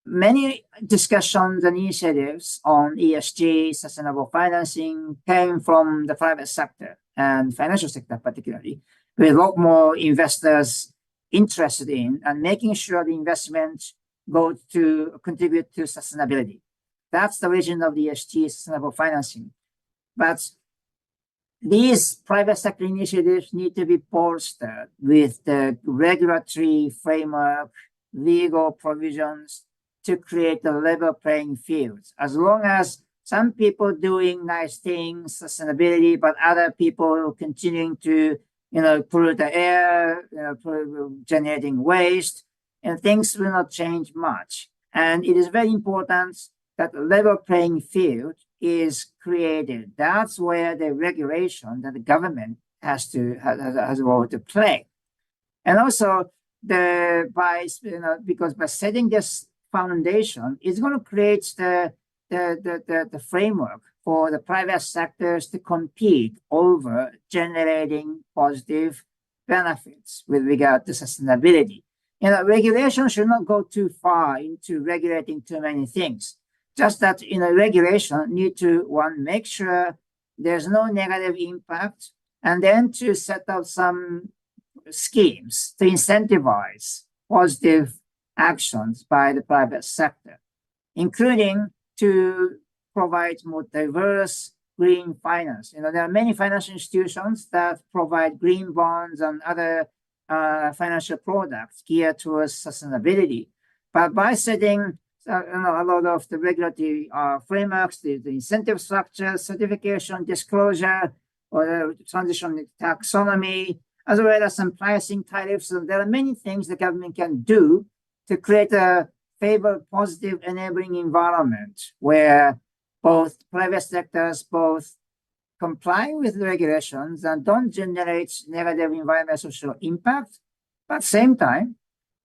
Many discussions and initiatives on ESG, sustainable financing came from the private sector and financial sector particularly, with a lot more investors interested in and making sure the investment go to contribute to sustainability. That's the vision of the ESG sustainable financing. But these private sector initiatives need to be bolstered with the regulatory framework, legal provisions to create a level playing field. As long as some people doing nice things, sustainability, but other people continuing to pollute the air, generating waste, and things will not change much. And it is very important that a level playing field is created. That's where the regulation that the government has a role to play. And also, because by setting this foundation, it's going to create the framework for the private sectors to compete over generating positive benefits with regard to sustainability. Regulation should not go too far into regulating too many things. Just that regulation need to, one, make sure there's no negative impact, and then to set up some schemes to incentivize positive actions by the private sector, including to provide more diverse green finance. There are many financial institutions that provide green bonds and other financial products geared towards sustainability. But by setting a lot of the regulatory frameworks, the incentive structure, certification, disclosure, or the transition taxonomy, as well as some pricing tariffs, so there are many things the government can do to create a favorable, positive, enabling environment where both private sectors both comply with the regulations and don't generate negative environmental social impact, but at the same time,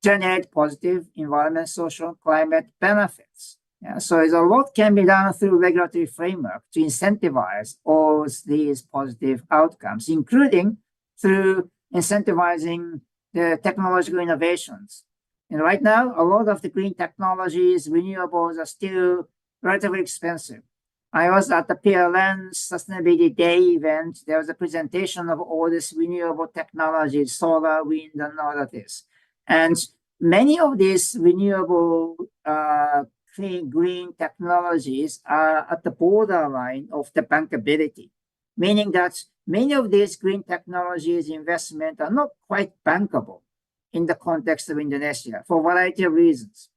generate positive environment, social, climate benefits. So a lot can be done through regulatory framework to incentivize all these positive outcomes, including through incentivizing the technological innovations. And right now, a lot of the green technologies, renewables are still relatively expensive. I was at the PLN Sustainability Day event. There was a presentation of all this renewable technologies, solar, wind, and all of this. And many of these renewable clean green technologies are at the borderline of the bankability, meaning that many of these green technologies investment are not quite bankable in the context of Indonesia for a variety of reasons.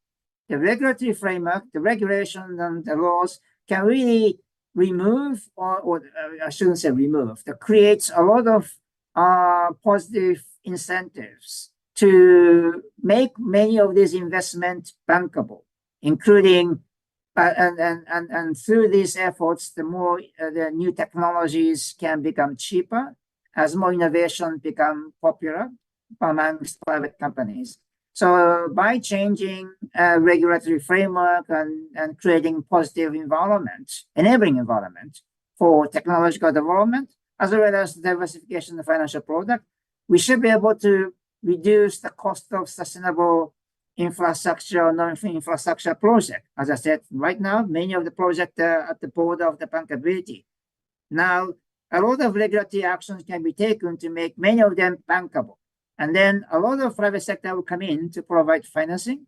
The regulatory framework, the regulations and the laws can really remove, or I shouldn't say remove, that creates a lot of positive incentives to make many of these investments bankable, including and through these efforts, the more the new technologies can become cheaper as more innovation become popular amongst private companies. So by changing regulatory framework and creating positive environment, enabling environment for technological development, as well as diversification of financial product, we should be able to reduce the cost of sustainable infrastructure or non-infrastructure project. As I said, right now, many of the projects are at the border of the bankability. Now, a lot of regulatory actions can be taken to make many of them bankable. And then a lot of private sector will come in to provide financing.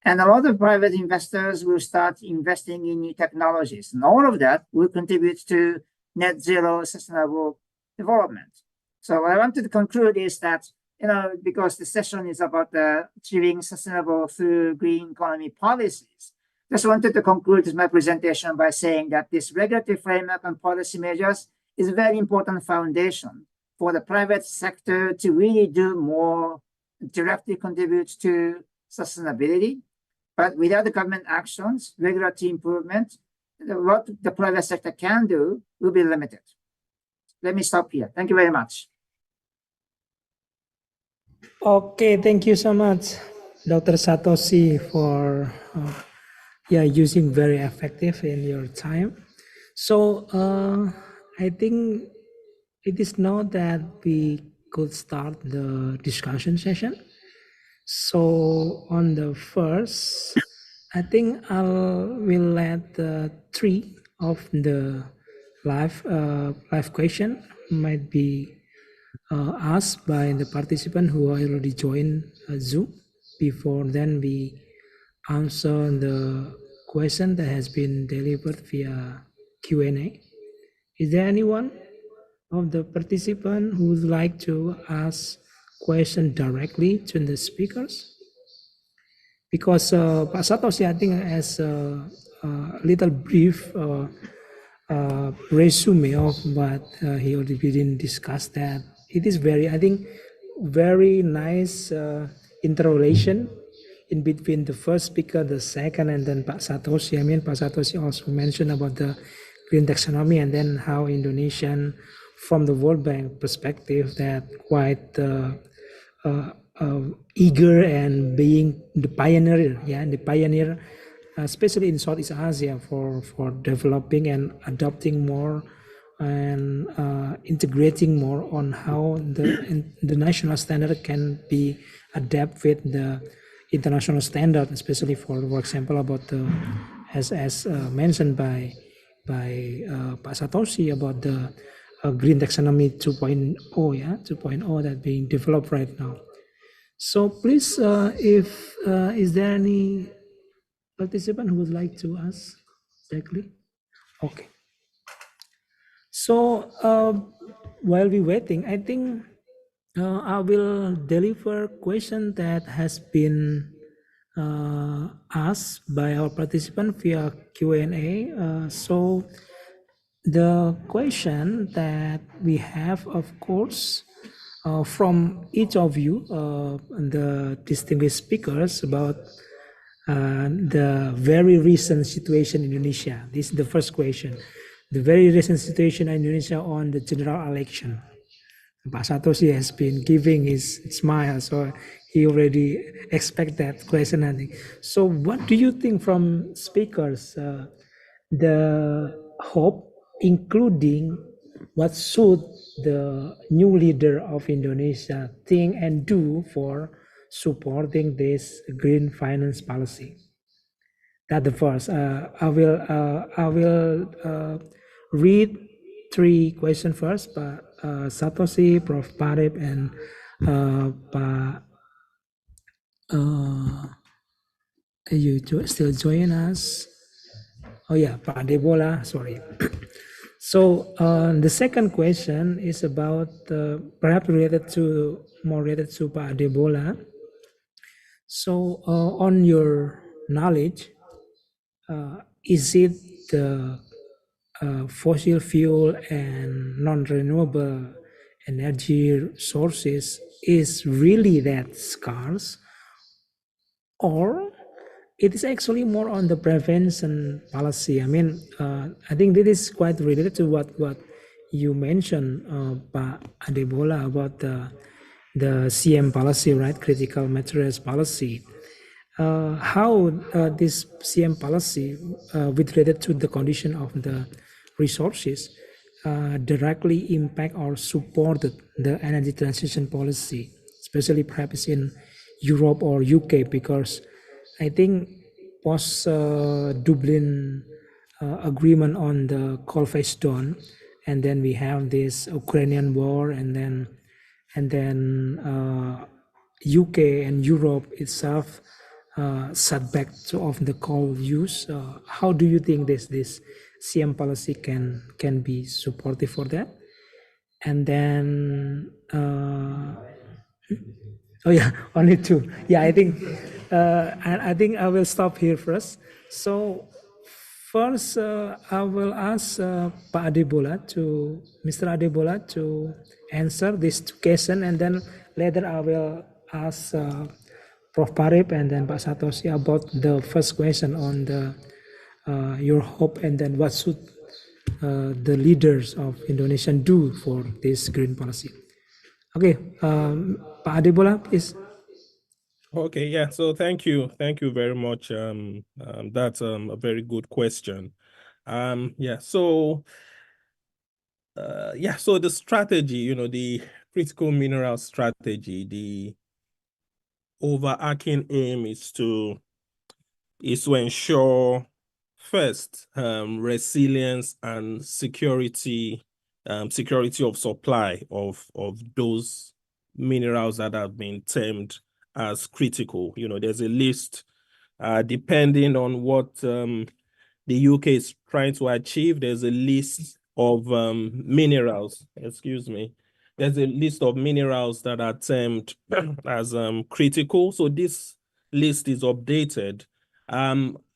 And a lot of private investors will start investing in new technologies. And all of that will contribute to net zero sustainable development. So what I wanted to conclude is that, because the session is about achieving sustainable through green economy policies, just wanted to conclude my presentation by saying that this regulatory framework and policy measures is a very important foundation for the private sector to really do more, directly contribute to sustainability. But without the government actions, regulatory improvement, what the private sector can do will be limited. Let me stop here. Thank you very much. Okay, thank you so much, Dr. Satoshi, for using very effective in your time. So I think it is now that we could start the discussion session. So on the first, I think will let three of the live question might be asked by the participant who already joined Zoom. Before then, we answer the question that has been delivered via Q&A. Is there anyone of the participant who would like to ask question directly to the speakers? Because Pak Satoshi, I think, has a little brief resume of what he already didn't discuss. That it is very, I think, very nice interrelation in between the first speaker, the second, and then Pak Satoshi. I mean, Pak Satoshi also mentioned about the green taxonomy and then how Indonesian, from the World Bank perspective, that quite eager and being the pioneer, especially in Southeast Asia for developing and adopting more and integrating more on how the national standard can be adapt with the international standard, especially for example about the as mentioned by Pak Satoshi about the green taxonomy 2.0, 2.0 that being developed right now. So please, if is there any participant who would like to ask directly? Okay. So while we waiting, I think I will deliver question that has been asked by our participant via Q&A. So the question that we have, of course, from each of you, the distinguished speakers, about the very recent situation in Indonesia. This is the first question. The very recent situation in Indonesia on the general election. Pak Satoshi has been giving his smile, so he already expect that question, I think. So what do you think from speakers, the hope, including what should the new leader of Indonesia think and do for supporting this green finance policy? That's the first. I will read three questions first, but Satoshi, Prof. Parib, and Pak, you still join us? Oh yeah, Pak Debola, sorry. So the second question is about perhaps more related to Pak Debola. So on your knowledge, is it the fossil fuel and non-renewable energy sources is really that scarce, or it is actually more on the prevention policy. I mean, I think this is quite related to what you mentioned, Pak Adebola, about the CM policy, right? Critical materials policy. How this CM policy, with related to the condition of the resources, directly impact or supported the energy transition policy, especially perhaps in Europe or UK, because I think post Dublin agreement on the coal phase done, and then we have this Ukrainian war, and then UK and Europe itself set back of the coal use. How do you think this CM policy can be supportive for that? And then oh yeah, only two. Yeah, I think I think I will stop here first. So first, I will ask Pak Adebola Mr. Adebola to answer this question, and then later I will ask Prof. Parip and then Pak Satoshi about the first question on the your hope, and then what should the leaders of Indonesia do for this green policy. Okay, Pak Adebola, please. Okay, yeah. So thank you very much. That's a very good question. Yeah. So so the strategy, the critical mineral strategy, the overarching aim is to ensure first resilience and security of supply of those minerals that have been termed as critical. There's a list depending on what the UK is trying to achieve. There's a list of minerals, there's a list of minerals that are termed as critical. So this list is updated.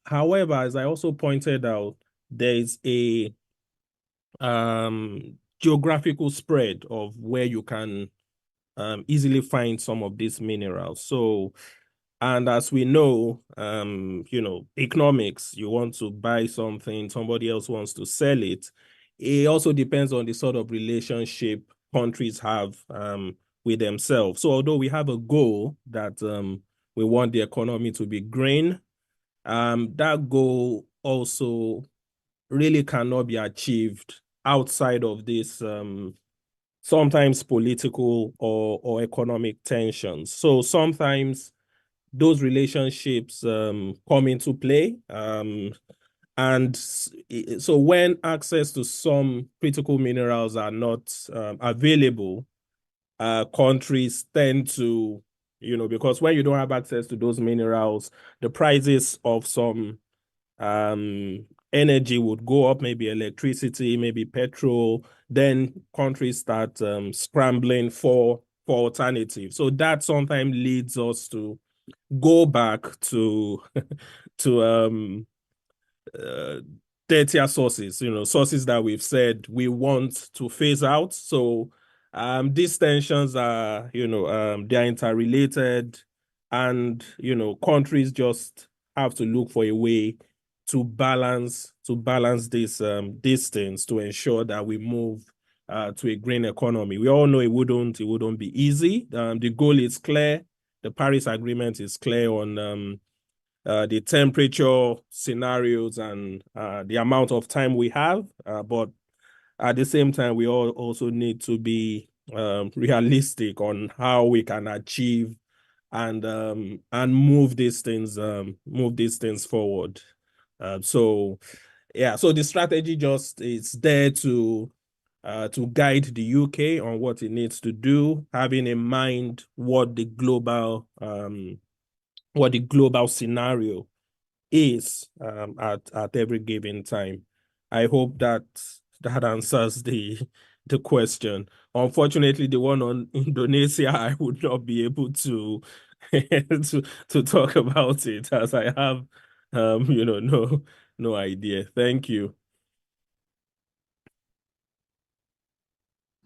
However, as I also pointed out, there is a geographical spread of where you can easily find some of these minerals. So, and as we know, economics, you want to buy something, somebody else wants to sell it. It also depends on the sort of relationship countries have with themselves. So although we have a goal that we want the economy to be green, that goal also really cannot be achieved outside of this sometimes political or economic tensions. So sometimes those relationships come into play. And so when access to some critical minerals are not available, countries tend to, because when you don't have access to those minerals, the prices of some energy would go up, maybe electricity, maybe petrol. Then countries start scrambling for alternatives. So that sometimes leads us to go back to dirtier sources, sources that we've said we want to phase out. So these tensions are, they're interrelated, and countries just have to look for a way to balance this distance to ensure that we move to a green economy. We all know it wouldn't be easy. The goal is clear. The Paris Agreement is clear on the temperature scenarios and the amount of time we have. But at the same time, we all also need to be realistic on how we can achieve and move these things forward. So the strategy just is there to guide the UK on what it needs to do, having in mind what the global scenario is at every given time. I hope that answers the question. Unfortunately, the one on Indonesia, I would not be able to to talk about it, as I have no idea. Thank you.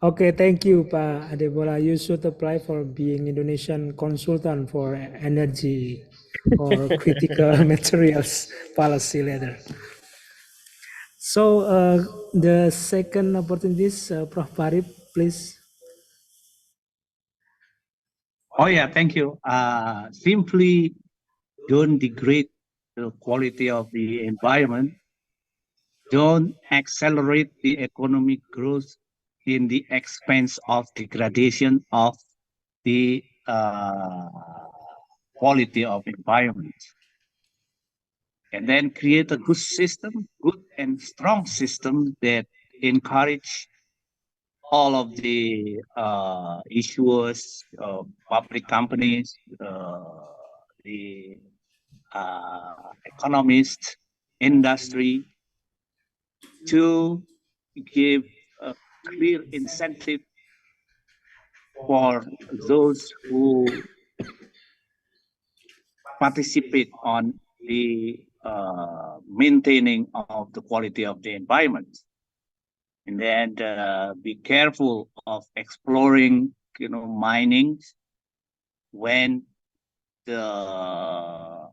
Okay, thank you, Pak Adebola. You should apply for being Indonesian consultant for energy or critical materials policy later. So the second opportunity is Prof. Parip, please. Oh yeah, thank you. Simply don't degrade the quality of the environment. Don't accelerate the economic growth in the expense of degradation of the quality of environment. And then create a good system, good and strong system that encourage all of the issuers, public companies, the economists, industry, to give a clear incentive for those who participate on the maintaining of the quality of the environment. And then be careful of exploring, mining when the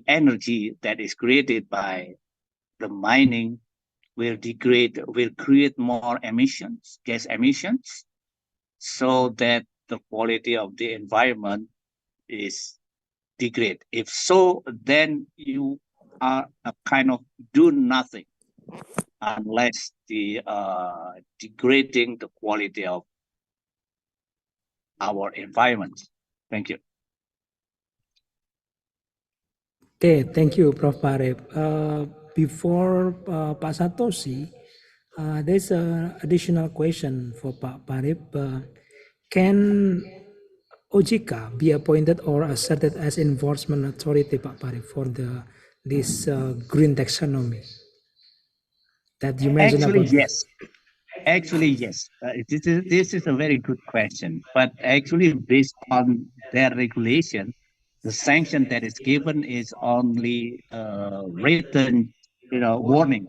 energy that is created by the mining will create more emissions, gas emissions, so that the quality of the environment is degraded. If so, then you are a kind of do nothing unless the degrading the quality of our environment. Thank you. Okay, thank you, Prof. Parip. Before Pak Satoshi, there's an additional question for Pak Parip. Can OJK be appointed or asserted as enforcement authority, Pak Parip, for this green taxonomy that you mentioned? Actually, yes. This is a very good question. But actually, based on their regulation, the sanction that is given is only written, warning.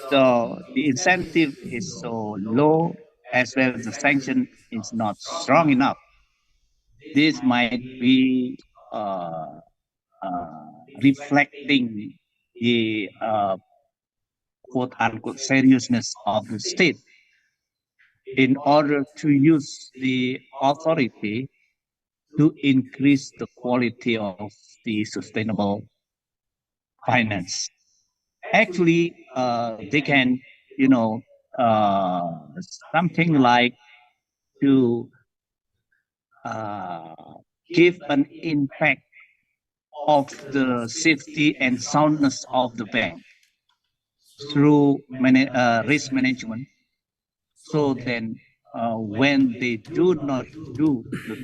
So the incentive is so low, as well as the sanction is not strong enough. This might be reflecting the quote unquote seriousness of the state in order to use the authority to increase the quality of the sustainable finance. Actually, they can, something like to give an impact of the safety and soundness of the bank through risk management. So then when they do not do the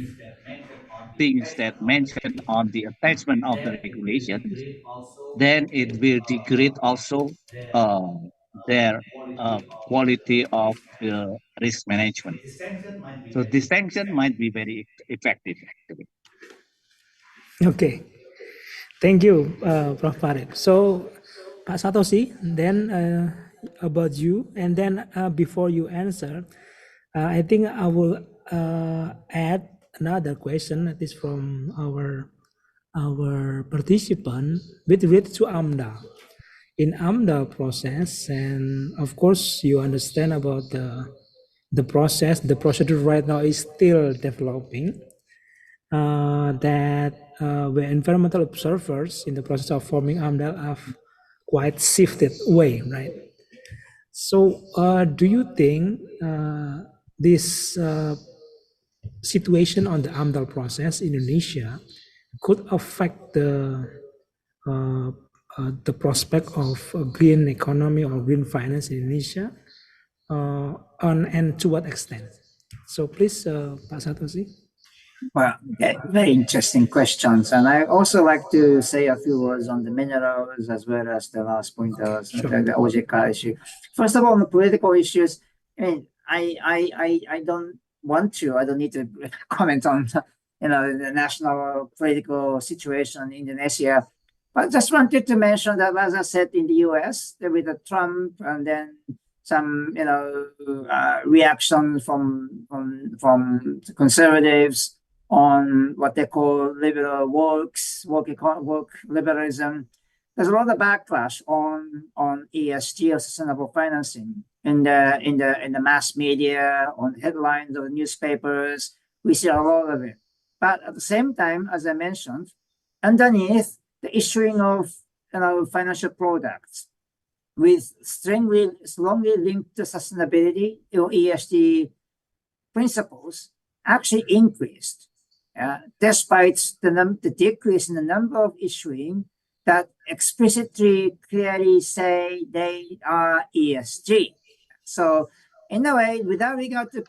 things that mentioned on the attachment of the regulations, then it will degrade also their quality of the risk management. So this sanction might be very effective, actually. Okay, thank you, Prof. Parip. So, Pak Satoshi, then about you, and then before you answer, I think I will add another question that is from our participant with related to AMDA. In AMDA process, and of course you understand about the process. The procedure right now is still developing. That where environmental observers in the process of forming AMDA have quite shifted way, right? So do you think this situation on the AMDAL process in Indonesia could affect the prospect of a green economy or green finance in Indonesia, and to what extent? So please, Pak Satoshi. Well, very interesting questions. And I also like to say a few words on the minerals as well as the last point, the OJK issue. First of all, on the political issues, I don't need to comment on, the national political situation in Indonesia. But just wanted to mention that, as I said, in the US, with the Trump and then some reaction from conservatives on what they call liberal work liberalism. There's a lot of backlash on ESG or sustainable financing in the mass media, on headlines of newspapers. We see a lot of it. But at the same time, as I mentioned, underneath the issuing of financial products with strongly linked to sustainability or ESG principles actually increased, despite the decrease in the number of issuing that explicitly clearly say they are ESG. So in a way, without regard to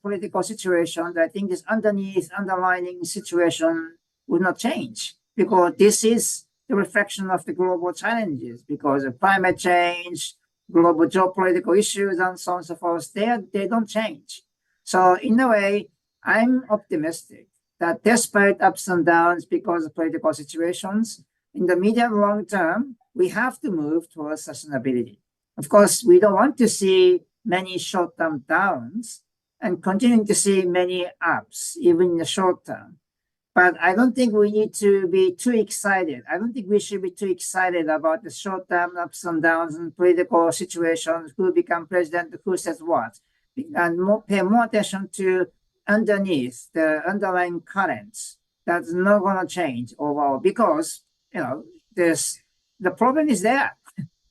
political situations, I think this underlying situation will not change, because this is the reflection of the global challenges, because of climate change, global geopolitical issues, and so on and so forth. They don't change. So in a way, I'm optimistic that despite ups and downs because of political situations, in the medium and long term, we have to move towards sustainability. Of course, we don't want to see many short-term downs and continuing to see many ups, even in the short term. But I don't think we need to be too excited. I don't think we should be too excited about the short-term ups and downs and political situations, who become president, who says what, and pay more attention to underneath the underlying currents. That's not going to change overall, because the problem is there.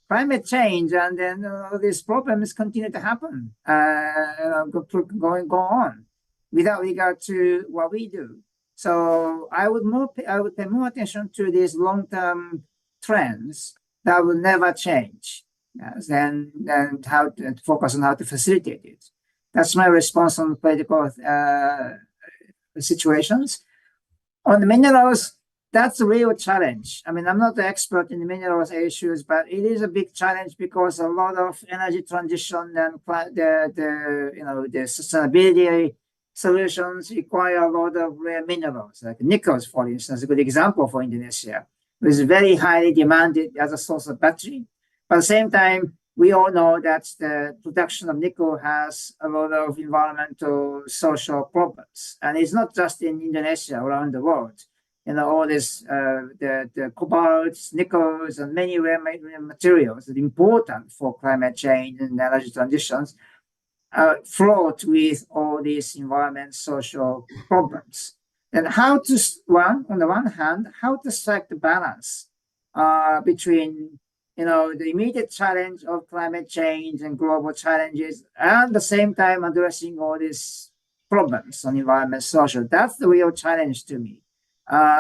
Climate change, and then these problems continue to happen, go on, without regard to what we do. So I would pay more attention to these long-term trends that will never change, than how to focus on how to facilitate it. That's my response on political situations. On the minerals, that's a real challenge. I mean, I'm not the expert in the minerals issues, but it is a big challenge, because a lot of energy transition and the sustainability solutions require a lot of rare minerals, like nickels, for instance, a good example for Indonesia. It is very highly demanded as a source of battery. But at the same time, we all know that the production of nickel has a lot of environmental, social problems. And it's not just in Indonesia, around the world. All this, the cobalts, nickels, and many rare materials that are important for climate change and energy transitions, fraught with all these environment, social problems. And on the one hand, how to strike the balance between the immediate challenge of climate change and global challenges, and at the same time addressing all these problems on environment, social. That's the real challenge to me.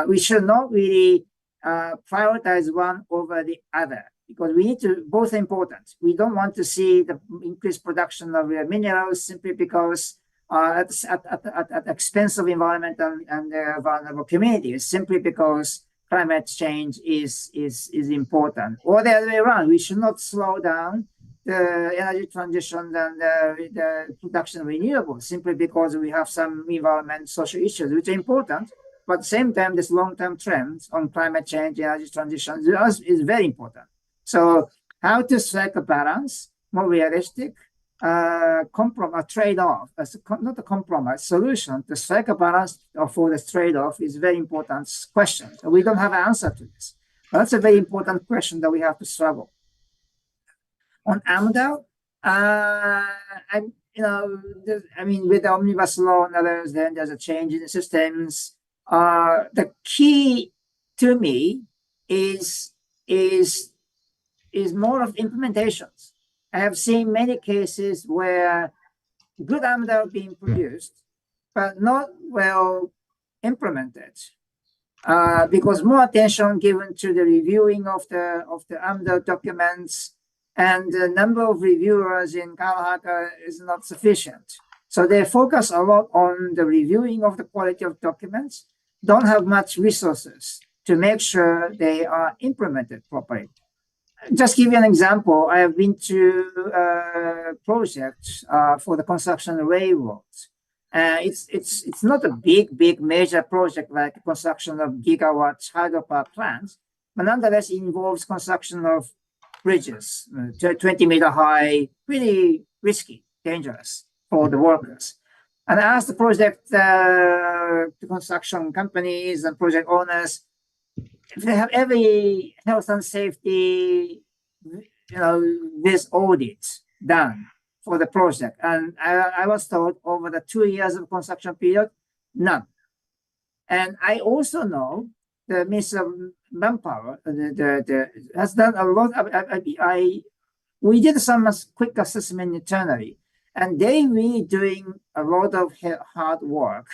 We should not really prioritize one over the other, because we need to, both are important. We don't want to see the increased production of minerals simply because at the expense of environment and vulnerable communities, simply because climate change is important. Or the other way around, we should not slow down the energy transition and the production of renewables simply because we have some environment, social issues, which are important. But at the same time, this long-term trends on climate change, energy transition is very important. So how to strike a balance, more realistic, trade-off, not a compromise, solution to strike a balance for this trade-off is a very important question. We don't have an answer to this. But that's a very important question that we have to struggle. On AMDA, with the omnibus law and others, then there's a change in the systems. The key to me is more of implementations. I have seen many cases where good AMDA being produced, but not well implemented, because more attention given to the reviewing of the AMDA documents, and the number of reviewers in Kalahaka is not sufficient. So they focus a lot on the reviewing of the quality of documents, don't have much resources to make sure they are implemented properly. Just give you an example, I have been to projects for the construction of railroads. It's not a big major project like the construction of gigawatts hydropower plants, but nonetheless it involves construction of bridges, 20-meter high, really risky, dangerous for the workers. And I asked the project, the construction companies and project owners, if they have every health and safety, this audit done for the project. And I was told over the 2 years of construction period, none. And I also know the Minister of Manpower has done a lot. We did some quick assessment internally, and they really doing a lot of hard work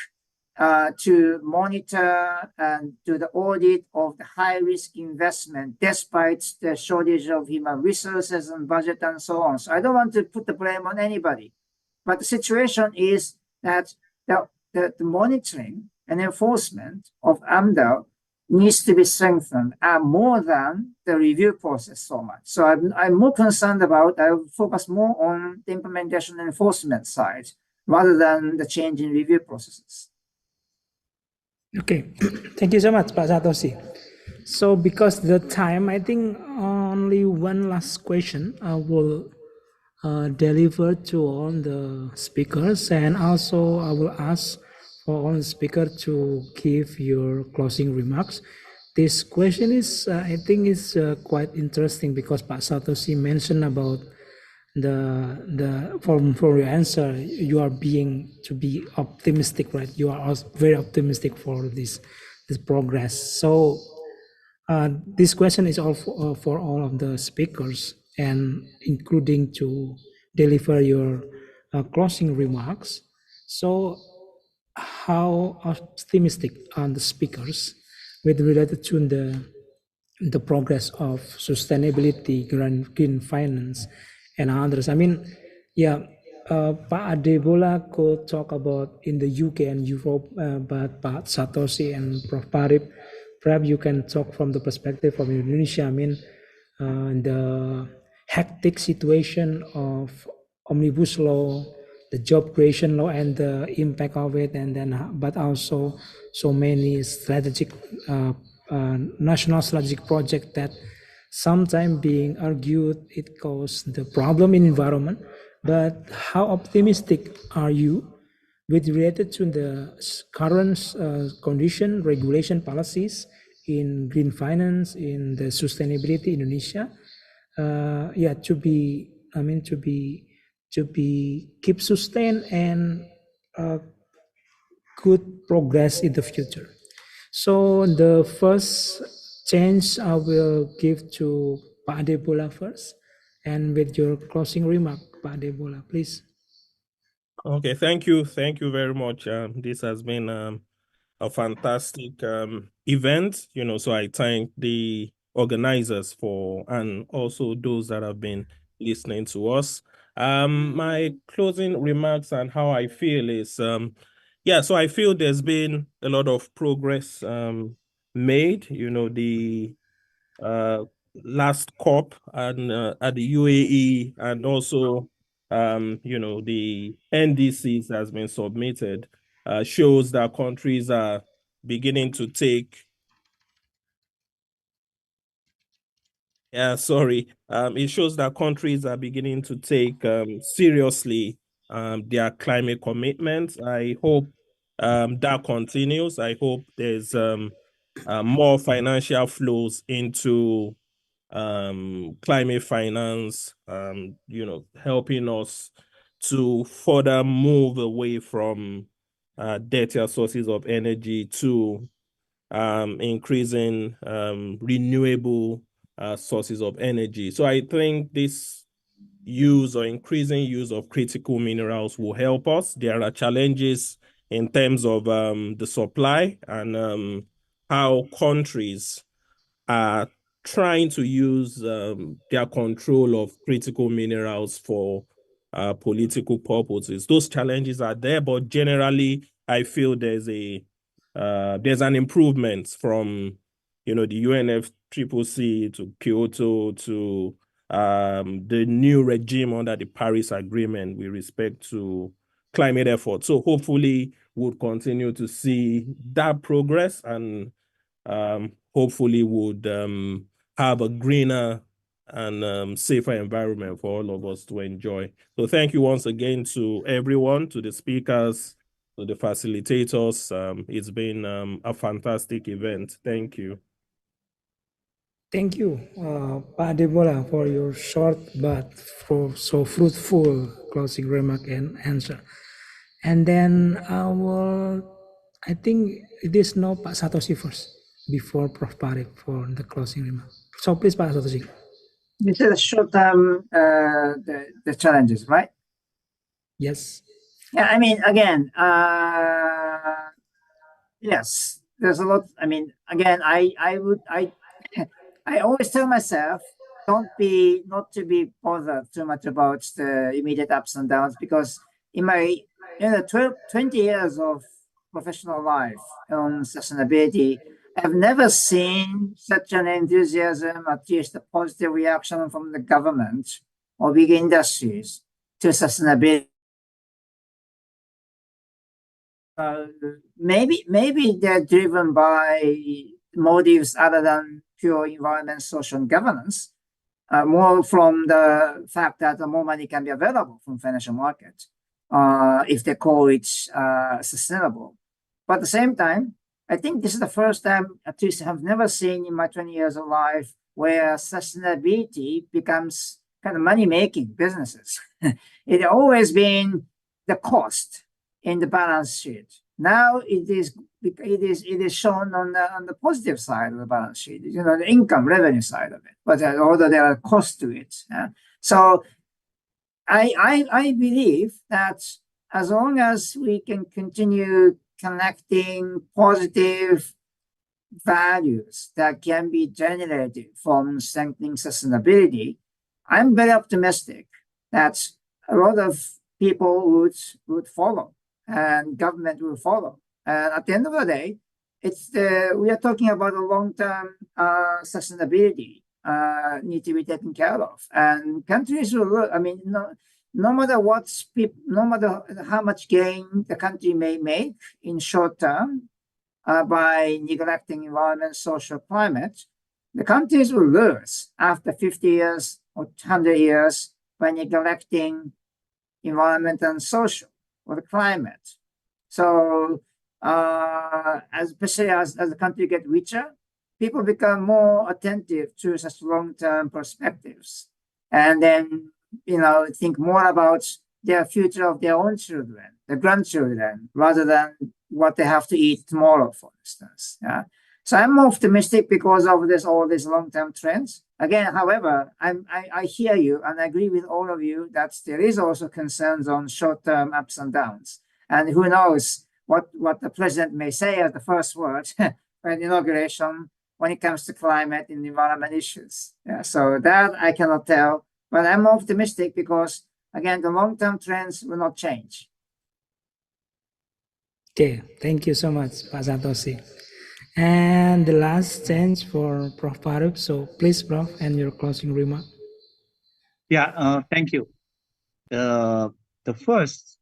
to monitor and do the audit of the high risk investment, despite the shortage of human resources and budget and so on. So I don't want to put the blame on anybody, but the situation is that the monitoring and enforcement of AMDA needs to be strengthened more than the review process so much. So I'm more concerned about, I focus more on the implementation and enforcement side rather than the change in review processes. Okay, thank you so much, Pak Satoshi. So because the time, I think only one last question I will deliver to all the speakers, and also I will ask for all the speakers to give your closing remarks. This question is, I think, is quite interesting because Pak Satoshi mentioned about for your answer, you are being to be optimistic, right? You are also very optimistic for this progress. So this question is all for all of the speakers, and including to deliver your closing remarks. So how optimistic are the speakers with related to the progress of sustainability, green finance, and others? I mean, yeah, Pak Adebola could talk about in the UK and Europe, but Pak Satoshi and Prof. Parib, perhaps you can talk from the perspective of Indonesia. I mean, the hectic situation of omnibus law, the job creation law, and the impact of it, and then but also so many strategic national strategic project that sometimes being argued it causes the problem in environment. But how optimistic are you with related to the current condition, regulation, policies in green finance, in the sustainability in Indonesia? Yeah, to be keep sustained and good progress in the future. So the first change I will give to Pak Adebola first, and with your closing remark, Pak Adebola, please. Okay, thank you very much. This has been a fantastic event, so I thank the organizers and also those that have been listening to us. My closing remarks and how I feel is, so I feel there's been a lot of progress made, the last COP and at the UAE, and also the NDCs has been submitted, shows that countries are beginning to take it shows that countries are beginning to take seriously their climate commitments. I hope that continues. I hope there's more financial flows into climate finance, helping us to further move away from dirtier sources of energy to increasing renewable sources of energy. So I think this increasing use of critical minerals will help us. There are challenges in terms of the supply and how countries are trying to use their control of critical minerals for political purposes. Those challenges are there, but generally, I feel there's an improvement from the UNFCCC to Kyoto to the new regime under the Paris Agreement with respect to climate efforts. So hopefully we'll continue to see that progress, and hopefully would have a greener and safer environment for all of us to enjoy. So thank you once again to everyone, to the speakers, to the facilitators. It's been a fantastic event. Thank you. Thank you, Pak Debola, for your short but so fruitful closing remark and answer. And then I think it is now Pak Satoshi first, before Prof. Parik for the closing remark. So please, Pak Satoshi. This is short-term, the challenges, right? Yes. Yeah, I mean, again, yes, there's a lot. I mean, again, I always tell myself, not to be bothered too much about the immediate ups and downs, because in my 20 years of professional life on sustainability, I've never seen such an enthusiasm, at least a positive reaction from the government or big industries to sustainability. Maybe they're driven by motives other than pure environment, social, and governance, more from the fact that more money can be available from financial market if they call it sustainable. But at the same time, I think this is the first time, at least I've never seen in my 20 years of life, where sustainability becomes kind of money-making businesses. It always been the cost in the balance sheet. Now it is shown on the positive side of the balance sheet, the income revenue side of it. But although there are costs to it, so I believe that as long as we can continue connecting positive values that can be generated from strengthening sustainability, I'm very optimistic that a lot of people would follow, and government will follow. And at the end of the day, we are talking about a long-term sustainability need to be taken care of, and countries will look. I mean, no matter no matter how much gain the country may make in short term by neglecting environment, social, climate, the countries will lose after 50 years or 100 years by neglecting environment and social or the climate. So especially as the country gets richer, people become more attentive to such long-term perspectives, and then think more about their future of their own children, the grandchildren, rather than what they have to eat tomorrow, for instance. So I'm optimistic because of all these long-term trends. Again, however, I hear you and I agree with all of you that there is also concerns on short-term ups and downs. And who knows what the president may say as the first word at inauguration when it comes to climate and environment issues. So that I cannot tell, but I'm optimistic because, again, the long-term trends will not change. Okay, thank you so much, Pak Satoshi. And the last chance for Prof. Parik. So please, Prof, and your closing remark. Yeah, thank you. The first,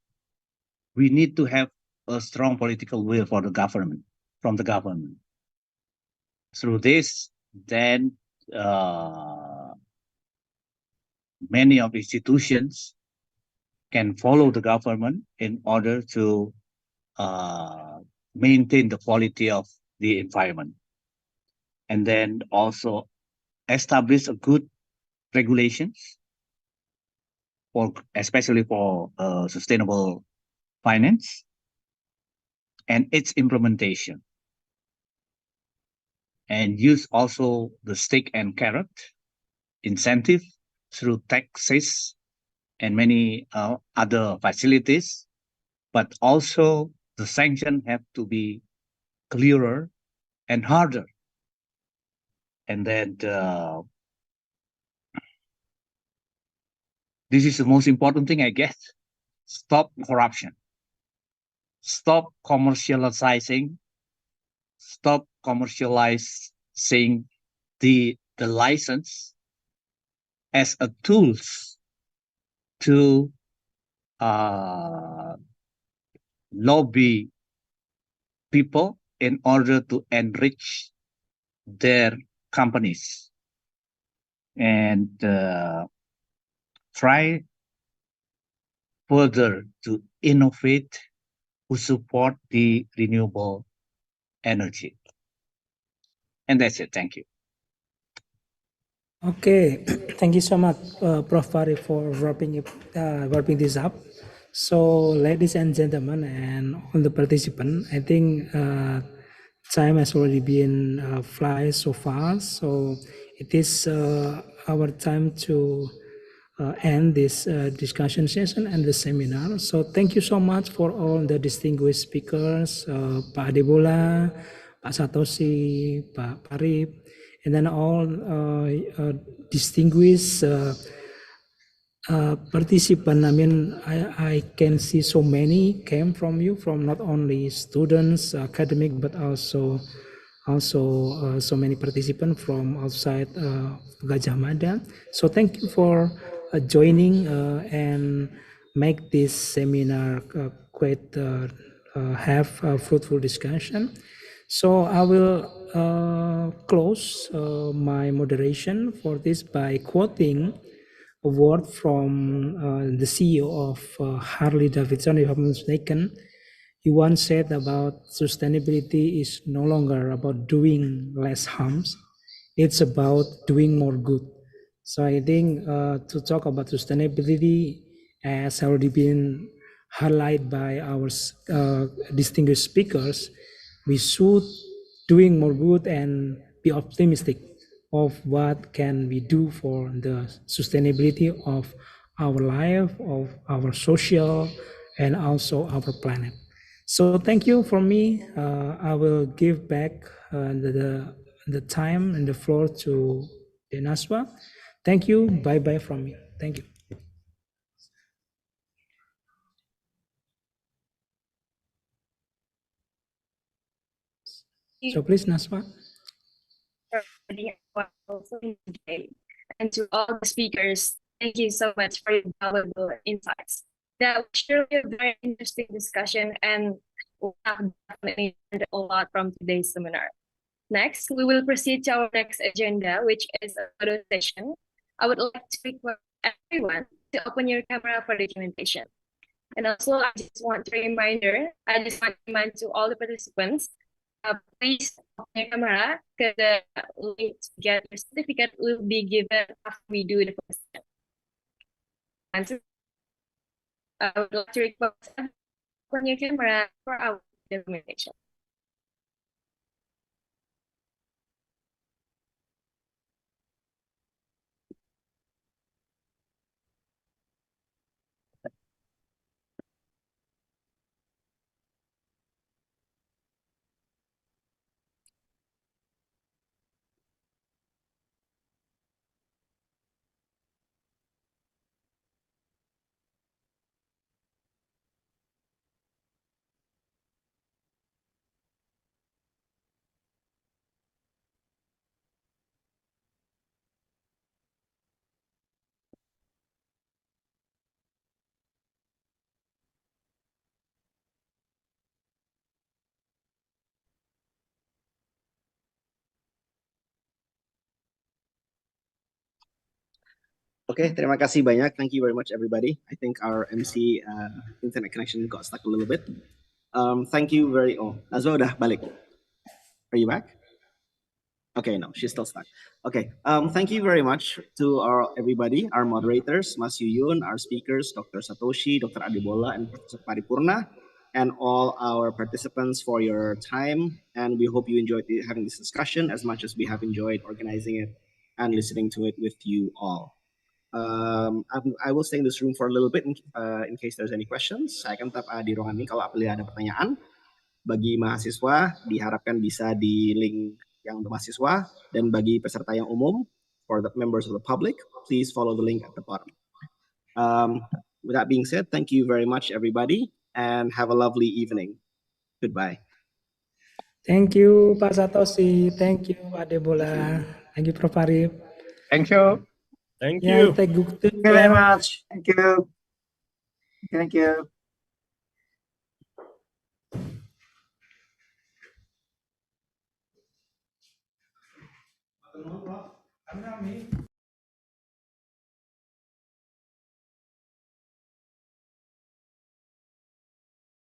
we need to have a strong political will from the government. Through this, then many of institutions can follow the government in order to maintain the quality of the environment, and then also establish a good regulations especially for sustainable finance and its implementation, and use also the stick and carrot incentive through taxes and many other facilities, but also the sanction have to be clearer and harder. And then this is the most important thing, I guess. Stop corruption. Stop commercializing. Stop commercializing the license as a tools to lobby people in order to enrich their companies. and try further to innovate to support the renewable energy. And that's it. Thank you. Okay, thank you so much, Prof. Fari, for wrapping this up. So, ladies and gentlemen, and all the participants, I think time has already been fly so far. So, it is our time to end this discussion session and the seminar. So, thank you so much for all the distinguished speakers, Pak Adebola, Pak Satoshi, Pak Parip, and then all distinguished participant. I mean, I can see so many came from you, from not only students, academic, but also so many participants from outside Gajah Mada. So thank you for joining and make this seminar quite have a fruitful discussion. So I will close my moderation for this by quoting a word from the CEO of Harley Davidson, if I'm not mistaken. He once said about sustainability is no longer about doing less harms, it's about doing more good. So I think to talk about sustainability, as already been highlighted by our distinguished speakers, we should doing more good and be optimistic of what can we do for the sustainability of our life, of our social, and also our planet. So thank you for me. I will give back the time and the floor to Denaswa. Thank you. Bye bye from me. Thank you. So please, Naswa. And to all the speakers, thank you so much for your valuable insights. That was surely a very interesting discussion, and we have definitely learned a lot from today's seminar. Next, we will proceed to our next agenda, which is a photo session. I would like to request everyone to open your camera for documentation. And also, I just want to remind to all the participants, please open your camera, because the link to get your certificate will be given after we do the first step. And I would like to request open your camera for our documentation. Okay, terima kasih banyak. Thank you very much, everybody. I think our MC internet connection got stuck a little bit. Thank you very. Oh, Nazwa udah balik. Are you back? Okay, no, she's still stuck. Okay, thank you very much to everybody, our moderators, Mas Yuyun, our speakers, Dr. Satoshi, Dr. Adebola, and Professor Paripurna, and all our participants for your time. And we hope you enjoyed having this discussion as much as we have enjoyed organizing it and listening to it with you all. I will stay in this room for a little bit in case there's any questions. Saya akan tetap di ruangan ini kalau apabila ada pertanyaan. Bagi mahasiswa diharapkan bisa di link yang mahasiswa, dan bagi peserta yang umum, for the members of the public, please follow the link at the bottom. With that being said, thank you very much, everybody, and have a lovely evening. Goodbye. Thank you, Pak Satoshi. Thank you, Adebola. Thank you, Prof. Arif. Thank you. Thank Yeah, you. thank you. Thank you very much. Thank you. Thank you.